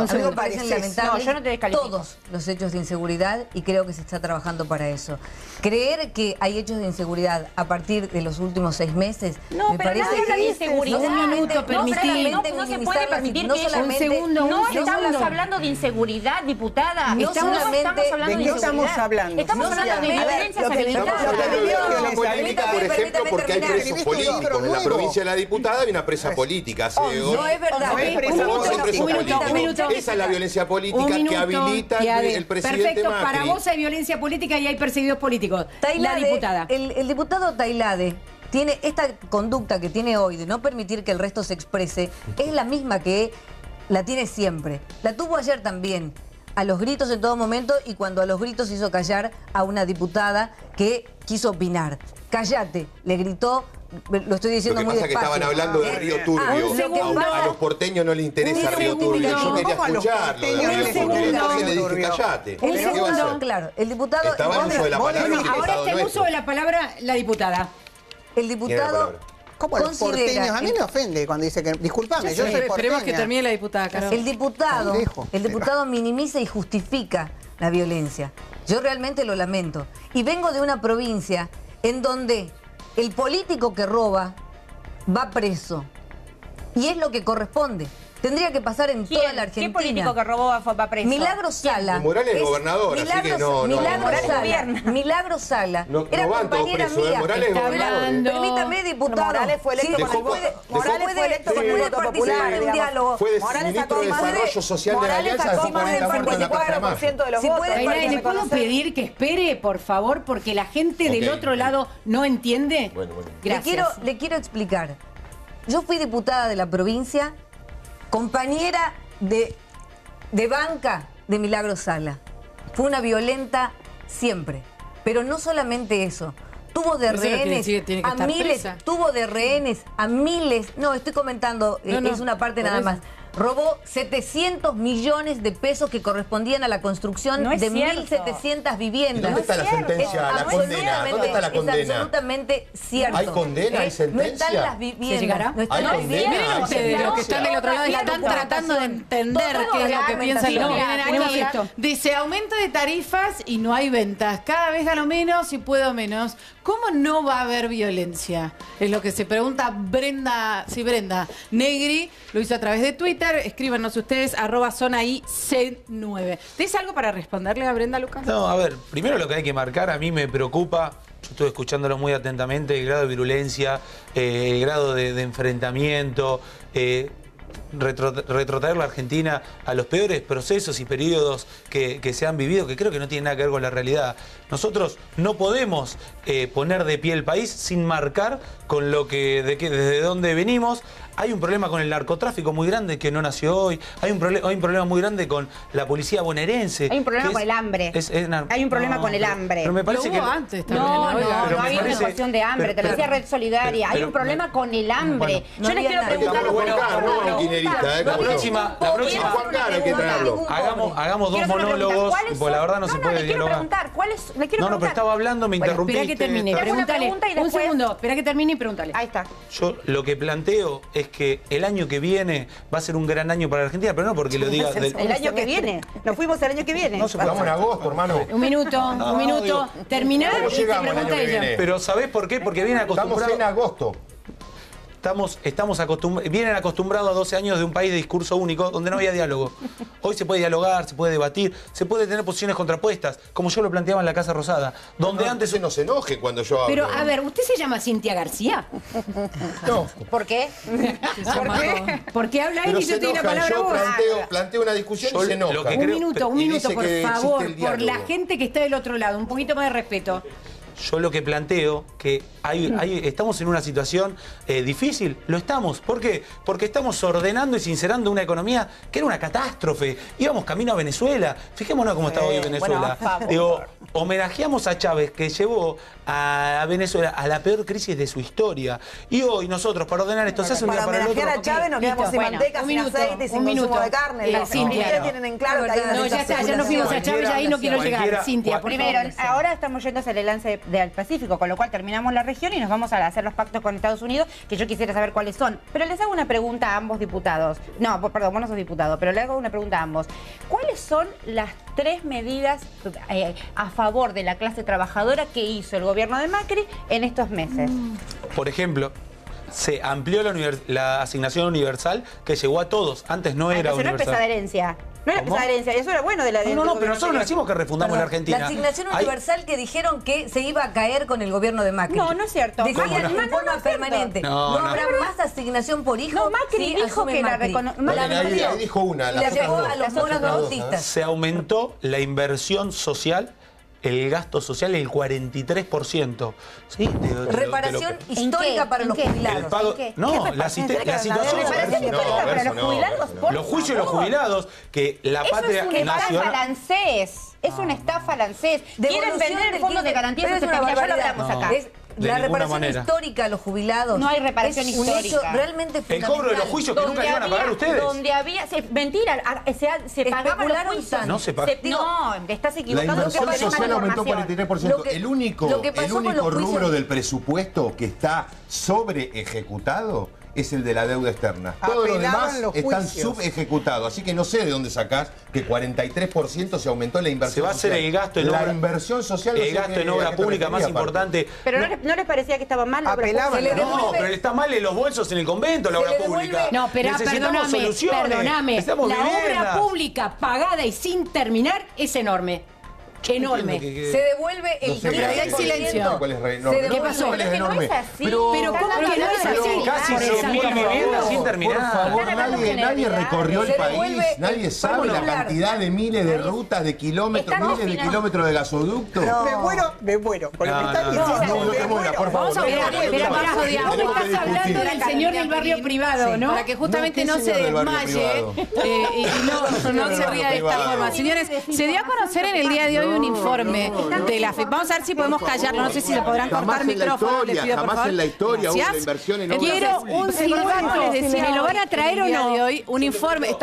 No, yo no te descalifico. Todos los hechos de inseguridad y creo que se está trabajando para eso. Creer que hay hechos de inseguridad a partir de los últimos 6 meses me parece que de inseguridad. Un minuto, permití. No se puede permitir que un segundo. No estamos hablando de inseguridad, diputada. No solamente hablando ¿de qué estamos hablando? Estamos hablando de violencias habilitadas. política, por ejemplo, porque hay presos políticos. En la provincia de la Diputada hay una presa política. No es verdad. Esa es la violencia política que habilita el presidente Perfecto, Macri. para vos hay violencia política y hay perseguidos políticos. La diputada. El diputado Tailade tiene esta conducta que tiene hoy de no permitir que el resto se exprese, es la misma que la tiene siempre. La tuvo ayer también, a los gritos en todo momento, y cuando a los gritos hizo callar a una diputada que quiso opinar. Cállate, le gritó. Lo estoy diciendo muy despacio. Lo que pasa es que estaban hablando de Río Turbio. A los porteños no les interesa Río Turbio. Yo quería escucharlo. Entonces le dije, cállate. Un segundo, claro. El diputado... Estaba en uso de la palabra. Ahora está en uso de la palabra la diputada. El diputado... ¿Cómo los porteños? A mí me ofende cuando dice que... Disculpame, yo soy porteña. Esperemos que termine la diputada, Carol. El diputado minimiza y justifica la violencia. Yo realmente lo lamento. Y vengo de una provincia en donde el político que roba va preso. Y es lo que corresponde. Tendría que pasar en toda la Argentina. ¿Qué político que robó va preso? Milagro Sala. Morales es gobernador, así que no. Milagro Sala. Era compañera mía. Permítame, diputado. Morales fue electo con el voto popular. Un diálogo. Fue ministro de Desarrollo Social de la Alianza, dejó 40 muertos en la Plaza de Mayo. De los votos. ¿Le puedo pedir que espere, por favor, porque la gente del otro lado no entiende? Bueno. Gracias. Le quiero explicar. Yo fui diputada de la provincia, compañera de banca de Milagro Sala. Fue una violenta siempre. Pero no solamente eso. Tuvo de rehenes a miles, tuvo de rehenes a miles. No, estoy comentando, es una parte nada más. Robó 700 millones de pesos que correspondían a la construcción de 1.700 viviendas. ¿Dónde está la sentencia, la condena? ¿Dónde está la condena? Es absolutamente cierto. ¿Hay condena? ¿Hay sentencia? No están las viviendas. No están las viviendas. Miren ustedes, los que están del otro lado están tratando de entender qué es lo que piensan los que vienen aquí. Dice, aumento de tarifas y no hay ventas. Cada vez gano menos y puedo menos. ¿Cómo no va a haber violencia? Es lo que se pregunta Brenda Negri, lo hizo a través de Twitter. Escríbanos ustedes, @zonaic9. ¿Tienes algo para responderle a Brenda, Lucas? No, a ver, primero lo que hay que marcar, a mí me preocupa, yo estuve escuchándolo muy atentamente, el grado de virulencia, el grado de enfrentamiento, retrotraer la Argentina a los peores procesos y periodos que se han vivido, que creo que no tienen nada que ver con la realidad. Nosotros no podemos poner de pie el país sin marcar con lo desde dónde venimos. Hay un problema con el narcotráfico muy grande que no nació hoy. Hay un problema muy grande con la policía bonaerense. Hay un problema con el hambre. Hay un problema con el hambre. Pero me parece que antes también. No había una ecuación de hambre. Te lo decía Red Solidaria. Hay un problema con el hambre. Yo les quiero preguntar. La próxima hay que traerlo. Hagamos dos monólogos, porque la verdad no se puede dialogar. Le quiero preguntar. No, pero estaba hablando, me interrumpiste. Espera que termine, pregúntale. Un segundo, espera que termine y pregúntale. Ahí está. Yo lo que planteo es que el año que viene va a ser un gran año para la Argentina, pero no porque lo diga... El año que viene. Nos fuimos el año que viene. No, estamos en agosto, hermano. Un minuto. Terminar y te pregunta ella. Pero ¿sabés por qué? Porque vienen acostumbrados... Estamos en agosto. Vienen acostumbrados a 12 años de un país de discurso único donde no había diálogo. Hoy se puede dialogar, se puede debatir, se puede tener posiciones contrapuestas, como yo lo planteaba en la Casa Rosada, donde antes se nos enoje cuando yo hablo. Pero, a ver, ¿usted se llama Cintia García? No. ¿Por qué? ¿Por qué? Porque habla él y yo te doy la palabra vos. Planteo una discusión y se enoja. Un minuto, por favor, por la gente que está del otro lado, un poquito más de respeto. Yo lo que planteo que estamos en una situación difícil, lo estamos. ¿Por qué? Porque estamos ordenando y sincerando una economía que era una catástrofe. Íbamos camino a Venezuela. Fijémonos cómo está hoy Venezuela. Digo, homenajeamos a Chávez, que llevó a Venezuela a la peor crisis de su historia. Y hoy nosotros, para ordenar esto, se hace un día para el otro. Para homenajear a Chávez nos quedamos sin manteca, sin aceite y sin consumo de carne. Las Cintia tienen en claro que hay una No, ya está, ya nos fuimos a Chávez y ahí no quiero llegar. Cintia, primero, ahora estamos yendo hacia el lance del Pacífico, con lo cual terminamos la región y nos vamos a hacer los pactos con Estados Unidos, que yo quisiera saber cuáles son. Pero les hago una pregunta a ambos diputados. No, perdón, vos no sos diputado, pero le hago una pregunta a ambos. ¿Cuáles son las 3 medidas a favor de la clase trabajadora que hizo el gobierno de Macri en estos meses? Por ejemplo, se amplió la asignación universal que llegó a todos. Antes no era universal. No es pesada herencia. No era pesada herencia, eso era bueno de la... No, pero nosotros no decimos que refundamos la Argentina. La asignación universal que dijeron que se iba a caer con el gobierno de Macri. No, no es cierto. Decían en forma permanente. No habrá más asignación por hijo. No, Macri dijo que la Ahí dijo una. La llevó a los monoautistas. Se aumentó la inversión social, el gasto social, el 43%. ¿Sí? Reparación histórica para los jubilados. No, la situación... Reparación histórica para los jubilados, los juicios de los jubilados, que la patria nacional... Es una estafa lancés. Quieren vender el fondo de garantía social, ya lo hablamos acá. La reparación histórica a los jubilados. No hay reparación histórica. Un hecho realmente fundamental. El cobro de los juicios que nunca iban a pagar ustedes. Donde había... Mentira, se pagaban los juicios. No se paga. No, estás equivocando. La inversión social aumentó 43%. El único rubro del presupuesto que está sobre ejecutado es el de la deuda externa. Todos los demás están subejecutados. Así que no sé de dónde sacás que 43% se aumentó la inversión social. Se va a hacer el gasto en obra. La inversión social. El gasto en obra pública más importante. Pero ¿no les parecía que estaba mal la obra pública? No, pero está mal en los bolsos en el convento la obra pública. No, pero perdóname. La obra pública pagada y sin terminar es enorme. Enorme. Se devuelve el... Pero hay silencio. ¿Qué pasó? Pero que no es así. Pero ¿cómo que no es así? Casi 100.000 viviendas sin terminar. Por favor, nadie recorrió el país. Nadie sabe la cantidad de miles de rutas, de kilómetros, miles de kilómetros de gasoductos. Me muero. Porque me están diciendo... No te mueras, por favor. Vamos a ver, vos estás hablando del señor del barrio privado, ¿no? Para que justamente no se desmaye y no se ría de esta forma. Señores, se dio a conocer en el día de hoy un informe de la FIP. Vamos a ver si podemos callarlo. No sé si le podrán cortar micrófono. Les pido, por favor. En la historia hubo Gracias. una inversión en obras. Quiero un silbato. Les decía, ¿me lo van a traer o no? De hoy, un informe.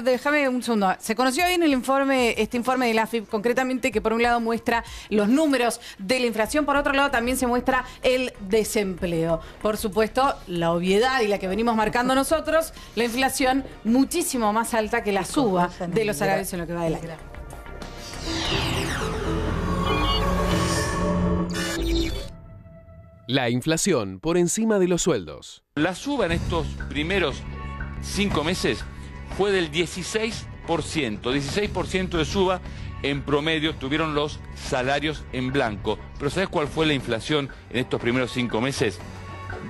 Déjame un segundo. Se conoció hoy en el informe, este informe de la FIP, concretamente, que por un lado muestra los números de la inflación, por otro lado también se muestra el desempleo. Por supuesto, la obviedad y la que venimos marcando nosotros, la inflación muchísimo más alta que la suba de los salarios en lo que va del año. La inflación por encima de los sueldos. La suba en estos primeros 5 meses fue del 16%. 16% de suba en promedio tuvieron los salarios en blanco. Pero ¿sabes cuál fue la inflación en estos primeros 5 meses?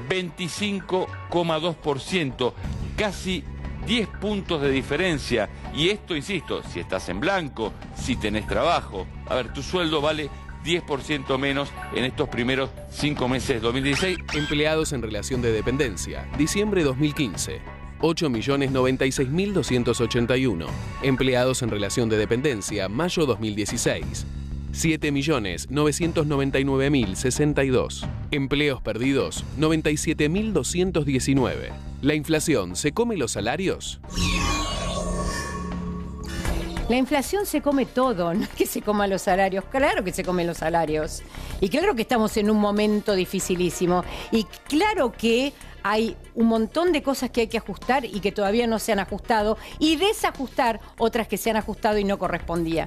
25,2%, casi 10 puntos de diferencia. Y esto, insisto, si estás en blanco, si tenés trabajo. A ver, tu sueldo vale 10% menos en estos primeros 5 meses de 2016. Empleados en relación de dependencia, diciembre 2015. 8.096.281. Empleados en relación de dependencia, mayo 2016. 7.999.062. Empleos perdidos, 97.219. ¿La inflación se come los salarios? La inflación se come todo, no es que se coma los salarios. Claro que se comen los salarios. Y claro que estamos en un momento dificilísimo. Y claro que hay un montón de cosas que hay que ajustar y que todavía no se han ajustado. Y desajustar otras que se han ajustado y no correspondía.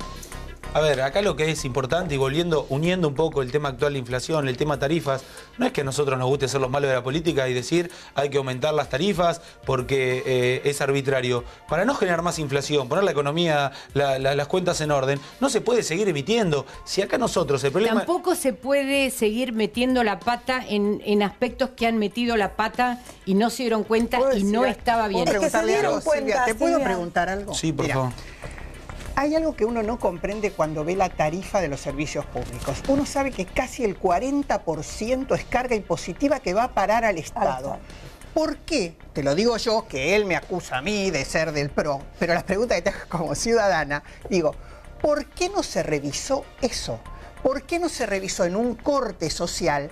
A ver, acá lo que es importante y uniendo un poco el tema actual de inflación, el tema tarifas, no es que a nosotros nos guste ser los malos de la política y decir hay que aumentar las tarifas porque es arbitrario. Para no generar más inflación, poner la economía, las cuentas en orden, no se puede seguir emitiendo. Si acá nosotros el problema... Tampoco se puede seguir metiendo la pata en aspectos que han metido la pata y no se dieron cuenta y no estaba bien. Es que se dieron cuenta, Silvia, ¿te puedo preguntar algo? Sí, por favor. Hay algo que uno no comprende cuando ve la tarifa de los servicios públicos. Uno sabe que casi el 40% es carga impositiva que va a parar al Estado. ¿Por qué? Te lo digo yo, que él me acusa a mí de ser del PRO, pero las preguntas que tengo como ciudadana, digo, ¿por qué no se revisó eso? ¿Por qué no se revisó en un corte social?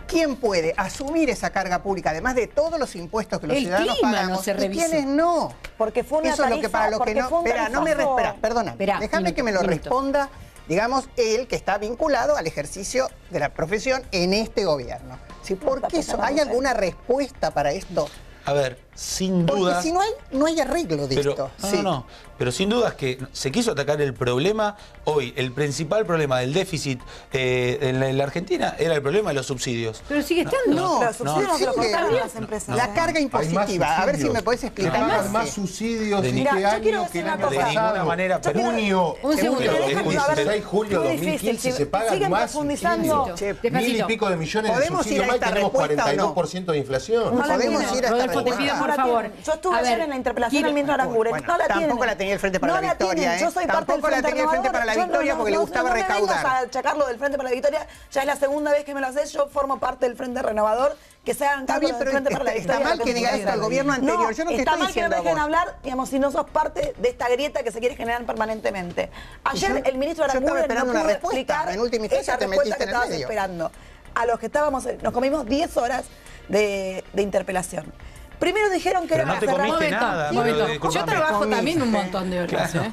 ¿Quién puede asumir esa carga pública, además de todos los impuestos que los ciudadanos pagamos? No se revisó. ¿Y quiénes no? Porque fue una eso tarifa, es lo que para los que no... Espera, no me respera, perdona. Déjame que me lo responda, digamos, él que está vinculado al ejercicio de la profesión en este gobierno. ¿Sí? ¿Por qué eso? ¿Hay alguna respuesta para esto? A ver, sin duda... Porque si no hay arreglo de esto. No. Pero sin duda es que se quiso atacar el problema. Hoy, el principal problema del déficit en la Argentina era el problema de los subsidios. Pero sigue estando. No, los subsidios no se lo cortaron las empresas. La carga impositiva. A ver si me podés explicar. Hay más subsidios en Mira, este yo quiero año que decir el una año cosa. pasado. De ninguna manera. Junio, Un segundo. 16 de julio de 2015 se pagan siguen más. profundizando. 1.000 y pico de millones de subsidios más, tenemos 42% de inflación. Podemos ir a esta Rodolfo, te pido por favor. Yo estuve ayer en la interpelación al ministro Aranguren. No la tienen. Tampoco la tenía el Frente para la Victoria. Yo soy parte del Tampoco la tenía el Frente para la Victoria porque le gustaba recaudar. No me vengas a achacarlo del Frente para la Victoria. Ya es la segunda vez que me lo haces. Yo formo parte del Frente Renovador. Que se hagan cargo del Frente para la Victoria. Está mal que diga esto al gobierno anterior. Yo no te está estoy mal que no me dejen hablar, digamos, si no sos parte de esta grieta que se quiere generar permanentemente. Ayer el ministro Aranguren no pudo explicar en última instancia esa respuesta que estabas esperando. A los que estábamos, nos comimos 10 horas de interpelación. Primero dijeron que pero era no te para cerrar. comiste nada. Yo trabajo también un montón de horas. Claro.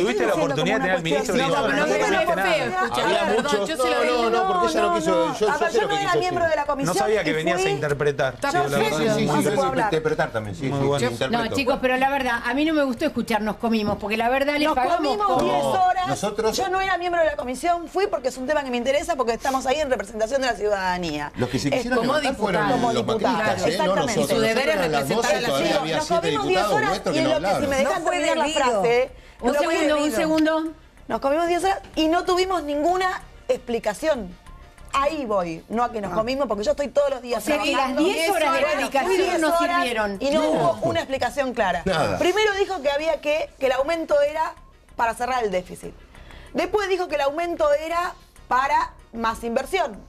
Tuviste la oportunidad de tener al ministro y no, pero no me feo escuchar. Perdón, yo se lo digo. No, porque ella no quiso. Yo no era miembro de la comisión. No sabía que venías a interpretar. Sí, interpretar también, sí. No, chicos, pero la verdad, a mí no me gustó escuchar nos comimos, porque la verdad les pagamos. Nos comimos 10 horas. Yo no era miembro de la comisión, fui porque es un tema que me interesa, porque estamos ahí en representación de la ciudadanía. Los que se quisieron levantar fueron los macristas, exactamente. Su deber es representar a la ciudadanía. Nos comimos 10 horas y en lo que si me dejan terminar la frase... Un segundo. Nos comimos 10 horas y no tuvimos ninguna explicación. Ahí voy, no a que nos comimos, porque yo estoy todos los días trabajando. Las 10 horas de dedicación no sirvieron. Y no hubo una explicación clara. Nada. Primero dijo que había que el aumento era para cerrar el déficit. Después dijo que el aumento era para más inversión.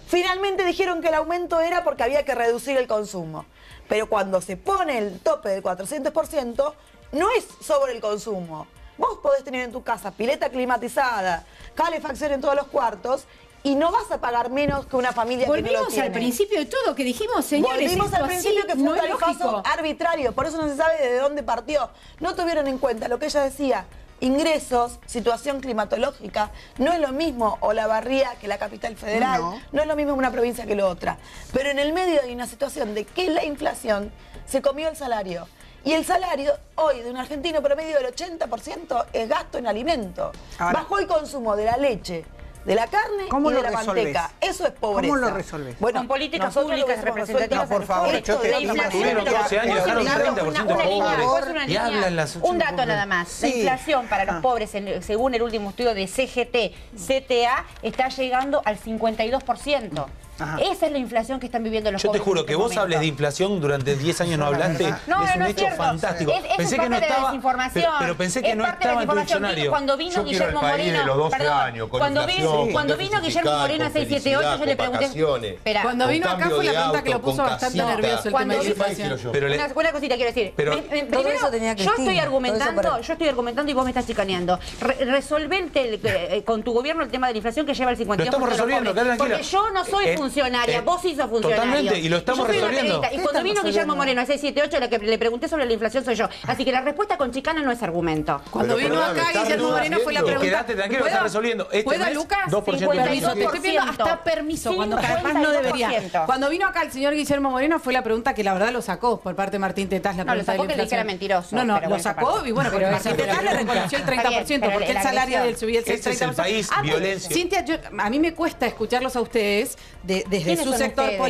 Finalmente dijeron que el aumento era porque había que reducir el consumo. Pero cuando se pone el tope del 400%, no es sobre el consumo. Vos podés tener en tu casa pileta climatizada, calefacción en todos los cuartos y no vas a pagar menos que una familia que no lo Volvimos tiene. al principio de todo, que dijimos, señores, Volvimos esto al principio así que fue no un es tarifazo lógico. arbitrario, por eso no se sabe de dónde partió. No tuvieron en cuenta lo que ella decía. Ingresos, situación climatológica, no es lo mismo Olavarría que la capital federal, no es lo mismo una provincia que la otra. Pero en el medio hay una situación de que la inflación se comió el salario. Y el salario hoy de un argentino promedio del 80% es gasto en alimento. Ahora, bajó el consumo de la leche, de la carne ¿cómo y de lo la resolvés? manteca. Eso es pobreza. ¿Cómo lo resolvés? Bueno, con políticas nosotros públicas lo hubiésemos representativas. resuelto. No, por favor, Esto yo te de la digo una inflación, Tuvieron 12 años, dejaron 30% una línea, favor. una Y línea, hablan las un dato nada más. Sí. La inflación para los pobres, según el último estudio de CGT-CTA, está llegando al 52%. Ajá. Esa es la inflación que están viviendo los Yo te pobres. juro en que este vos momento. hables de inflación durante 10 años no hablaste. No, es un no es hecho cierto. fantástico. Es Pensé parte que no de la estaba. desinformación. Pero pensé que Es no parte de la estaba en tu desinformación. diccionario. Cuando vino Yo quiero Guillermo el país de Moreno, los 12 perdón, años, con cuando inflación, vino con Guillermo Moreno a con 678, yo le con pregunté. vacaciones. Espera, Cuando con vino acá cambio fue la de pregunta que lo auto, puso con bastante casita. nervioso el Cuando tema de la Ese país inflación. quiero yo. Pero una cosita quiero decir. Pero- Primero, eso tenía yo estoy Cristina, argumentando, todo eso y vos me estás chicaneando. Resolvente con tu gobierno el tema de la inflación que lleva el 52%. Lo estamos resolviendo, de los pobres. quédate tranquila. Porque yo no soy funcionaria, vos sí sos funcionario. Totalmente, y lo estamos Yo soy una resolviendo. periodista, y cuando vino Guillermo Moreno a 678, la que le pregunté sobre la inflación soy yo. Así que la respuesta con chicana no es argumento. Cuando Pero vino perdóname, acá ¿estás Guillermo Moreno fue la resolviendo? pregunta. Quédate tranquilo, lo está resolviendo. Este ¿Puedo, mes, Lucas? 2% de Permiso, te estoy pidiendo hasta 52%. permiso, cuando capaz no debería. 52%. Cuando vino acá el señor Guillermo Moreno fue la pregunta que la verdad lo sacó por parte de Martín Tetaz, la No, lo pregunta sacó de la que le dijera inflación. mentiroso, No, no, pero lo bueno, esa sacó parte. y bueno, Pero porque esa Martín fue la Tetaz le pregunta. reconoció el Está bien, 30%, pero porque el la salario agresión. del subía el Ese es el 30%. país, Ah, violencia. Cintia, a mí me cuesta escucharlos a ustedes desde ¿Quiénes su son sector ustedes?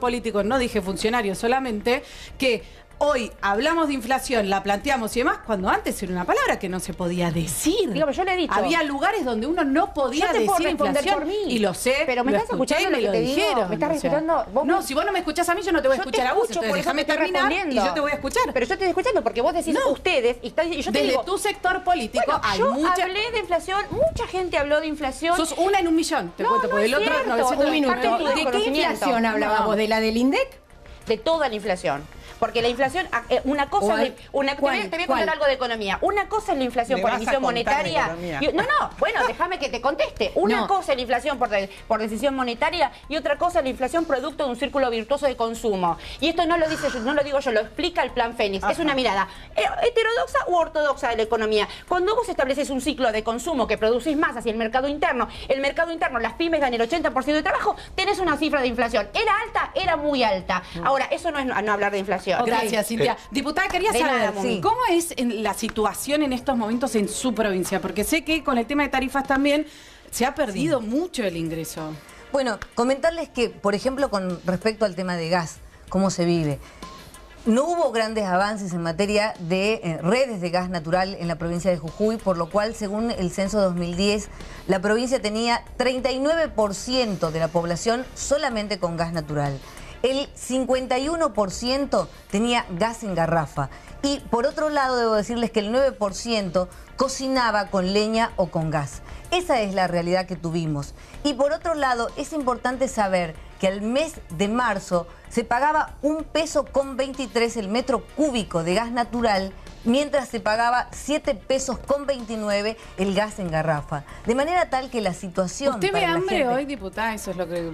político, no dije funcionarios solamente, que hoy hablamos de inflación, la planteamos y demás, cuando antes era una palabra que no se podía decir. Digo, pero yo le he dicho. Había lugares donde uno no podía Yo te puedo decir responder inflación. por mí. Y lo sé, Pero me lo estás escuché escuchando y me lo lo que te digo. dijeron. ¿Me estás o sea. escuchando? Vos No, me- si vos no me escuchás a mí, yo no te voy a Yo te escuchar a vos. escucho, Entonces por eso déjame te estoy terminar y respondiendo. yo te voy a escuchar. Pero yo te estoy escuchando porque vos decís No. ustedes y yo te Desde digo, tu sector político bueno, hay yo mucha... hablé de inflación, mucha gente habló de inflación. Sos una en un millón, te No, cuento, no porque es el otro cierto, 900 es Un parte minuto. tu ¿De qué desconocimiento. inflación hablábamos? No. ¿De la del INDEC? De toda la inflación. Porque la inflación, una cosa ¿Cuál? es te voy a ¿Cuál? contar ¿Cuál? algo de economía. Una cosa es la inflación Me por vas a decisión contar de monetaria. economía. No, bueno, déjame que te conteste. Una No. cosa es la inflación por decisión monetaria y otra cosa es la inflación producto de un círculo virtuoso de consumo. Y esto no lo dice yo, no lo digo yo, lo explica el Plan Fénix. Es una mirada heterodoxa u ortodoxa de la economía. Cuando vos estableces un ciclo de consumo que producís más hacia el mercado interno, las pymes dan el 80% de trabajo, tenés una cifra de inflación. ¿Era alta? Era muy alta. Ahora, eso no es no hablar de inflación. Gracias, Cintia. Diputada, quería De saber nada, Moni. cómo es la situación en estos momentos en su provincia, porque sé que con el tema de tarifas también se ha perdido mucho el ingreso. Bueno, comentarles que, por ejemplo, con respecto al tema de gas, cómo se vive. No hubo grandes avances en materia de redes de gas natural en la provincia de Jujuy, por lo cual, según el censo 2010, la provincia tenía 39% de la población solamente con gas natural. El 51% tenía gas en garrafa. Y por otro lado, debo decirles que el 9% cocinaba con leña o con gas. Esa es la realidad que tuvimos. Y por otro lado, es importante saber que al mes de marzo se pagaba 1,23 pesos el metro cúbico de gas natural, mientras se pagaba 7,29 pesos el gas en garrafa. De manera tal que la situación... ¿Usted ve para la hambre gente- hoy, diputada? Eso es lo que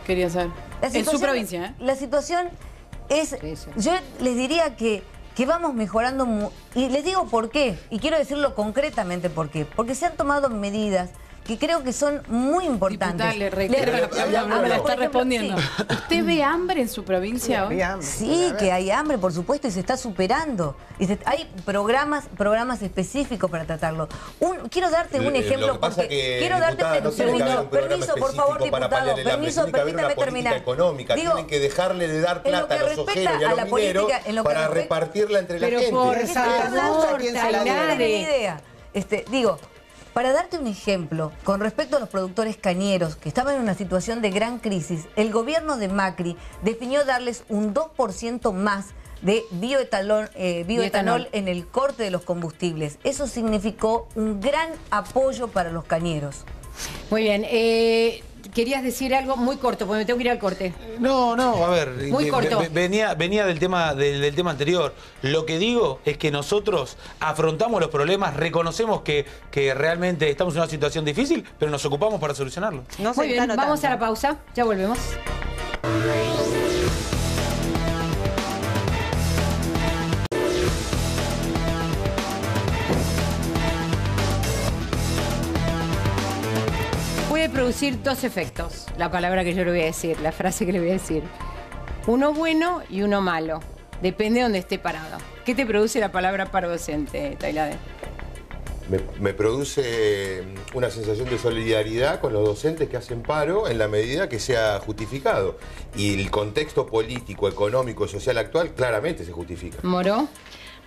quería saber. La En su situación- provincia, ¿eh? La situación es... Yo les diría que vamos mejorando... Y les digo por qué, y quiero decirlo concretamente por qué. Porque se han tomado medidas que creo que son muy importantes. Diputada, le reitero, no me la está respondiendo. Sí. ¿Usted ve hambre en su provincia hoy? Sí, que hay hambre, por supuesto, y se está superando. Hay programas específicos para tratarlo. Quiero darte un ejemplo. Lo que pasa porque que, quiero darte diputada, no tiene que haber un programa permiso, por favor, específico para diputado. paliar el hambre, Permiso, tiene que haber una permítame política terminar. económica, Digo, tienen que dejarle de dar en lo plata a que los respecta ojeros y a a los la política, mineros en lo que para respecta- repartirla entre la Pero gente. por Esa es favor, la favor, quién se la Tainara. debe. No tienen idea. Digo, para darte un ejemplo, con respecto a los productores cañeros que estaban en una situación de gran crisis, el gobierno de Macri definió darles un 2% más de bioetanol en el corte de los combustibles. Eso significó un gran apoyo para los cañeros. Muy bien. querías decir algo muy corto, porque me tengo que ir al corte. No, a ver, Muy corto. venía del tema anterior. Lo que digo es que nosotros afrontamos los problemas, reconocemos que realmente estamos en una situación difícil, pero nos ocupamos para solucionarlo. Muy bien, vamos a la pausa, ya volvemos. Puede producir dos efectos, la palabra que yo le voy a decir, la frase que le voy a decir. Uno bueno y uno malo. Depende de donde esté parado. ¿Qué te produce la palabra paro docente, Tailade? Me produce una sensación de solidaridad con los docentes que hacen paro en la medida que sea justificado. Y el contexto político, económico, social actual claramente se justifica. ¿Moró?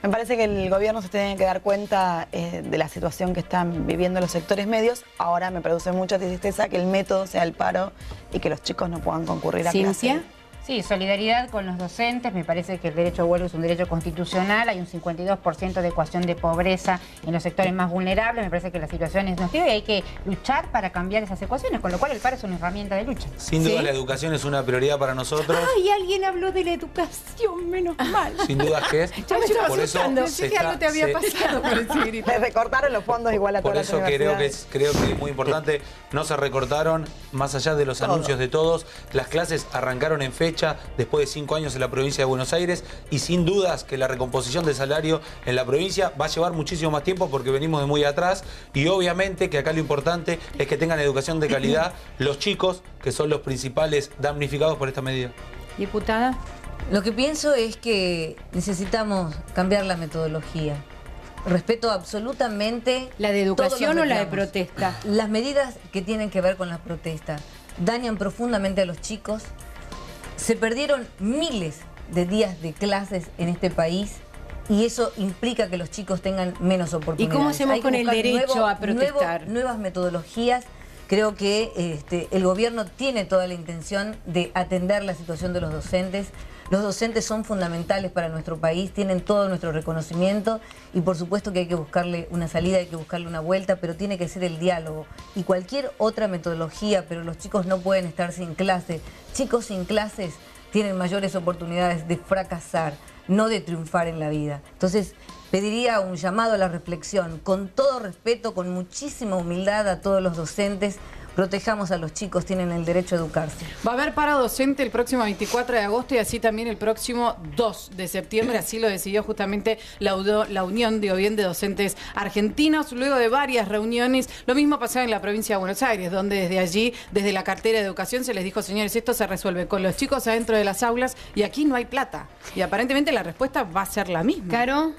Me parece que el gobierno se tiene que dar cuenta de la situación que están viviendo los sectores medios. Ahora me produce mucha tristeza que el método sea el paro y que los chicos no puedan concurrir a clase. Sí, solidaridad con los docentes. Me parece que el derecho a huelga es un derecho constitucional. Hay un 52% de ecuación de pobreza en los sectores más vulnerables. Me parece que la situación es nociva y hay que luchar para cambiar esas ecuaciones, con lo cual el paro es una herramienta de lucha. Sin duda la educación es una prioridad para nosotros. Ay, alguien habló de la educación, menos mal. Sin duda que es. Ya me estaba por eso asustando. se que algo te había pasado por decir. Le recortaron los fondos igual a todas las universidades. Creo que es muy importante. No se recortaron, más allá de los anuncios de todos. Las clases arrancaron en fecha después de 5 años en la provincia de Buenos Aires y sin dudas que la recomposición de salario en la provincia va a llevar muchísimo más tiempo porque venimos de muy atrás y obviamente que acá lo importante es que tengan educación de calidad los chicos, que son los principales damnificados por esta medida. Diputada. Lo que pienso es que necesitamos cambiar la metodología. Respeto absolutamente... ¿La de educación o la de protesta? Las medidas que tienen que ver con las protestas dañan profundamente a los chicos. Se perdieron miles de días de clases en este país y eso implica que los chicos tengan menos oportunidades. ¿Y cómo hacemos con el derecho a protestar? Nuevas metodologías. Creo que el gobierno tiene toda la intención de atender la situación de los docentes. Los docentes son fundamentales para nuestro país, tienen todo nuestro reconocimiento y por supuesto que hay que buscarle una salida, hay que buscarle una vuelta, pero tiene que ser el diálogo. Y cualquier otra metodología, pero los chicos no pueden estar sin clase. Chicos sin clases tienen mayores oportunidades de fracasar, no de triunfar en la vida. Entonces, pediría un llamado a la reflexión, con todo respeto, con muchísima humildad a todos los docentes. Protejamos a los chicos, tienen el derecho a educarse. Va a haber paro docente el próximo 24 de agosto y así también el próximo 2 de septiembre. Así lo decidió justamente la Unión de Docentes Argentinos, luego de varias reuniones. Lo mismo pasaba en la provincia de Buenos Aires, donde desde allí, desde la cartera de educación, se les dijo, señores, esto se resuelve con los chicos adentro de las aulas y aquí no hay plata. Y aparentemente la respuesta va a ser la misma. Caro.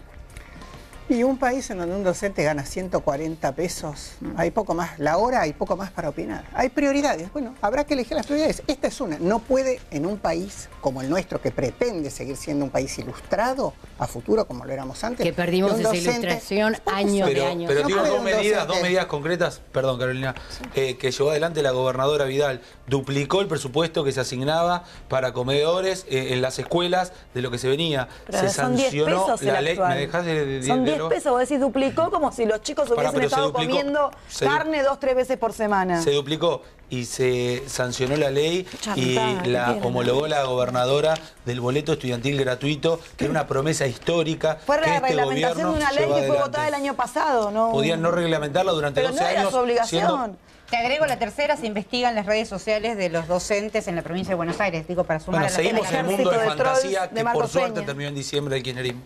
Y un país en donde un docente gana 140 pesos, hay poco más, la hora hay poco más para opinar. Hay prioridades, bueno, habrá que elegir las prioridades. Esta es una, no puede en un país como el nuestro, que pretende seguir siendo un país ilustrado a futuro como lo éramos antes. Que perdimos esa ilustración años de años. Pero digo dos medidas concretas, perdón Carolina, que llevó adelante la gobernadora Vidal. Duplicó el presupuesto que se asignaba para comedores en las escuelas de lo que se venía. Pero se son 10 sancionó pesos la el ley. actual. ¿Me dejás de Son 10 pesos, vos decís, duplicó como si los chicos hubiesen estado comiendo carne 2-3 veces por semana. Se duplicó y se sancionó la ley y la homologó la gobernadora del boleto estudiantil gratuito, que era una promesa histórica. Fue que la este reglamentación de una ley que fue votada el año pasado, ¿no? Podían no reglamentarla durante 12 años. Pero no era su obligación. Te agrego la tercera, se investigan las redes sociales de los docentes en la provincia de Buenos Aires, digo, para sumar a la seguimos en el mundo de fantasía que por suerte Peña. terminó en diciembre del kirchnerismo.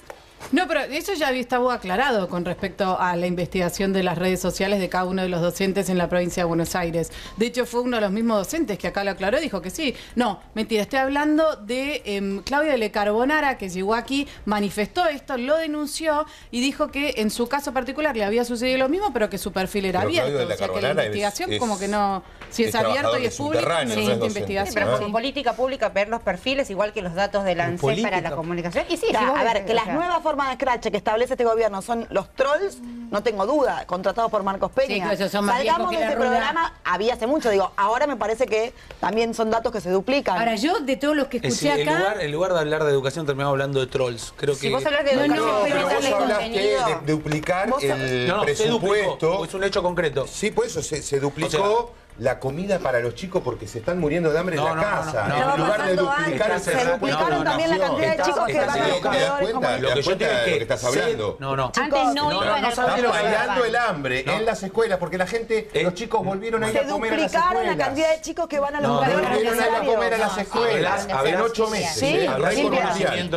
No, pero eso ya estaba aclarado con respecto a la investigación de las redes sociales de cada uno de los docentes en la provincia de Buenos Aires. De hecho, fue uno de los mismos docentes que acá lo aclaró y dijo que sí. No, mentira, estoy hablando de Claudia Le Carbonara, que llegó aquí, manifestó esto, lo denunció y dijo que en su caso particular le había sucedido lo mismo, pero que su perfil era abierto. O sea, que la investigación como que no... Si es abierto y es público, no necesita investigación. Pero como política pública, ver los perfiles, igual que los datos del ANSES para la comunicación. Y sí, a ver, que las nuevas formas de scratch que establece este gobierno son los trolls, no tengo duda, contratados por Marcos Peña. Sí, esos son más Salgamos de ese programa, había hace mucho, digo, ahora me parece que también son datos que se duplican. Ahora, yo de todos los que escuché acá... En lugar de hablar de educación, terminamos hablando de trolls. Creo que... Si vos hablas de educación, pero vos hablaste de duplicar el presupuesto. Es un hecho concreto. Sí, por eso se duplicó la comida para los chicos porque se están muriendo de hambre en la casa. En lugar de duplicar se duplicaron también la cantidad de chicos que van a los comedores. Lo que yo te digo es que estás hablando. Antes no iban a los Estamos bailando el hambre en las escuelas porque la gente, los chicos volvieron a ir a comer a las escuelas. Se duplicaron la cantidad de chicos que van a los comedores. Volvieron a ir a comer a las escuelas en 8 meses. Sí,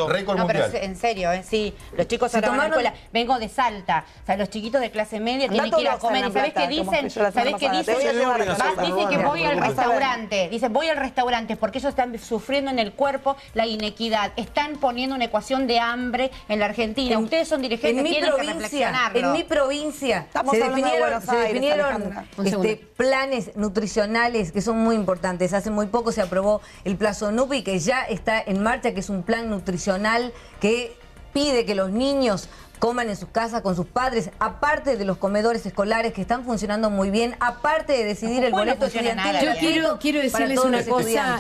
récord mundial. Pero en serio, sí, los chicos ahora van a la escuela. Vengo de Salta, o sea, los chiquitos de clase media tienen que ir a comer. ¿Y sabés qué dicen? ¿Sabés qué dicen? Dicen que voy al restaurante. Dicen, voy al restaurante porque ellos están sufriendo en el cuerpo la inequidad. Están poniendo una ecuación de hambre en la Argentina. Ustedes son dirigentes, tienen que reflexionarlo. En mi provincia se definieron planes nutricionales que son muy importantes. Hace muy poco se aprobó el Plazo NUPI, que ya está en marcha, que es un plan nutricional que pide que los niños coman en sus casas con sus padres, aparte de los comedores escolares que están funcionando muy bien, aparte de decidir el boleto estudiantil. Yo quiero decirles una cosa,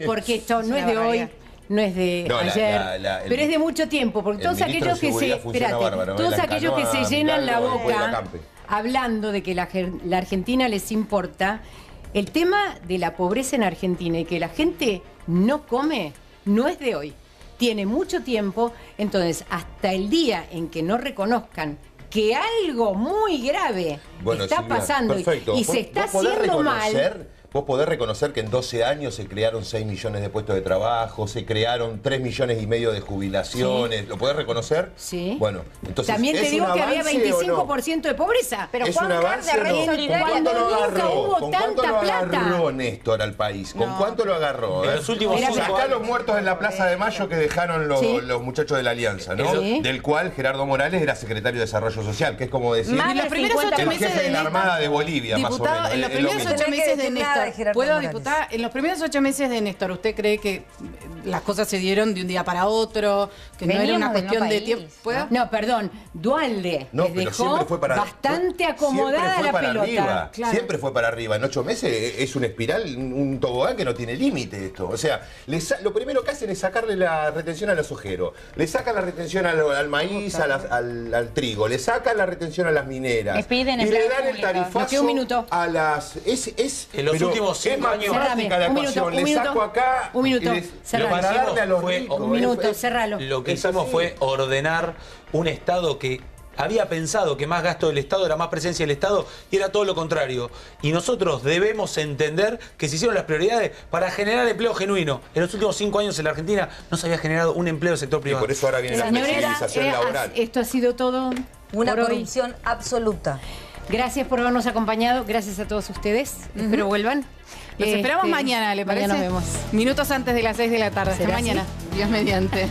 porque esto no es de hoy, no es de ayer, pero es de mucho tiempo, porque todos aquellos que se llenan la boca hablando de que la Argentina les importa, el tema de la pobreza en Argentina y que la gente no come, no es de hoy. Tiene mucho tiempo, entonces hasta el día en que no reconozcan que algo muy grave está pasando y se está haciendo mal. Vos podés reconocer que en 12 años se crearon 6 millones de puestos de trabajo, se crearon 3,5 millones de jubilaciones. ¿Lo podés reconocer? Sí. Bueno, entonces también te digo que había 25% de pobreza. Pero Juan Carlos cuando nunca hubo tanta plata. ¿Con cuánto lo agarró Néstor al país? ¿Con cuánto lo agarró? En los últimos 5 años. Acá los muertos en la Plaza de Mayo que dejaron los muchachos de la Alianza, ¿no? Del cual Gerardo Morales era secretario de Desarrollo Social, que es como decir el jefe de la Armada de Bolivia, más o menos. En los primeros 8 meses de Néstor. ¿Puedo, diputada? En los primeros 8 meses de Néstor, ¿usted cree que las cosas se dieron de un día para otro? Que no era una cuestión de tiempo. No, perdón, Dualde les dejó bastante acomodada la pelota. Claro. Siempre fue para arriba. En 8 meses es una espiral, un tobogán que no tiene límite esto. O sea, lo primero que hacen es sacarle la retención a los ojeros. Le sacan la retención al maíz, al trigo. Le sacan la retención a las mineras. Y le dan el tarifazo a las... En los últimos 5 años le saco acá para darle a los ricos. Un minuto, cerralo. Lo que hicimos fue ordenar un Estado que había pensado que más gasto del Estado era más presencia del Estado y era todo lo contrario. Y nosotros debemos entender que se hicieron las prioridades para generar empleo genuino. En los últimos 5 años en la Argentina no se había generado un empleo del sector privado. Y por eso ahora viene la flexibilización laboral. Esto ha sido todo. Una corrupción absoluta. Gracias por habernos acompañado. Gracias a todos ustedes. Espero vuelvan. Los esperamos mañana, ¿le parece? Mañana nos vemos. Minutos antes de las 6 de la tarde. Hasta mañana. Dios mediante.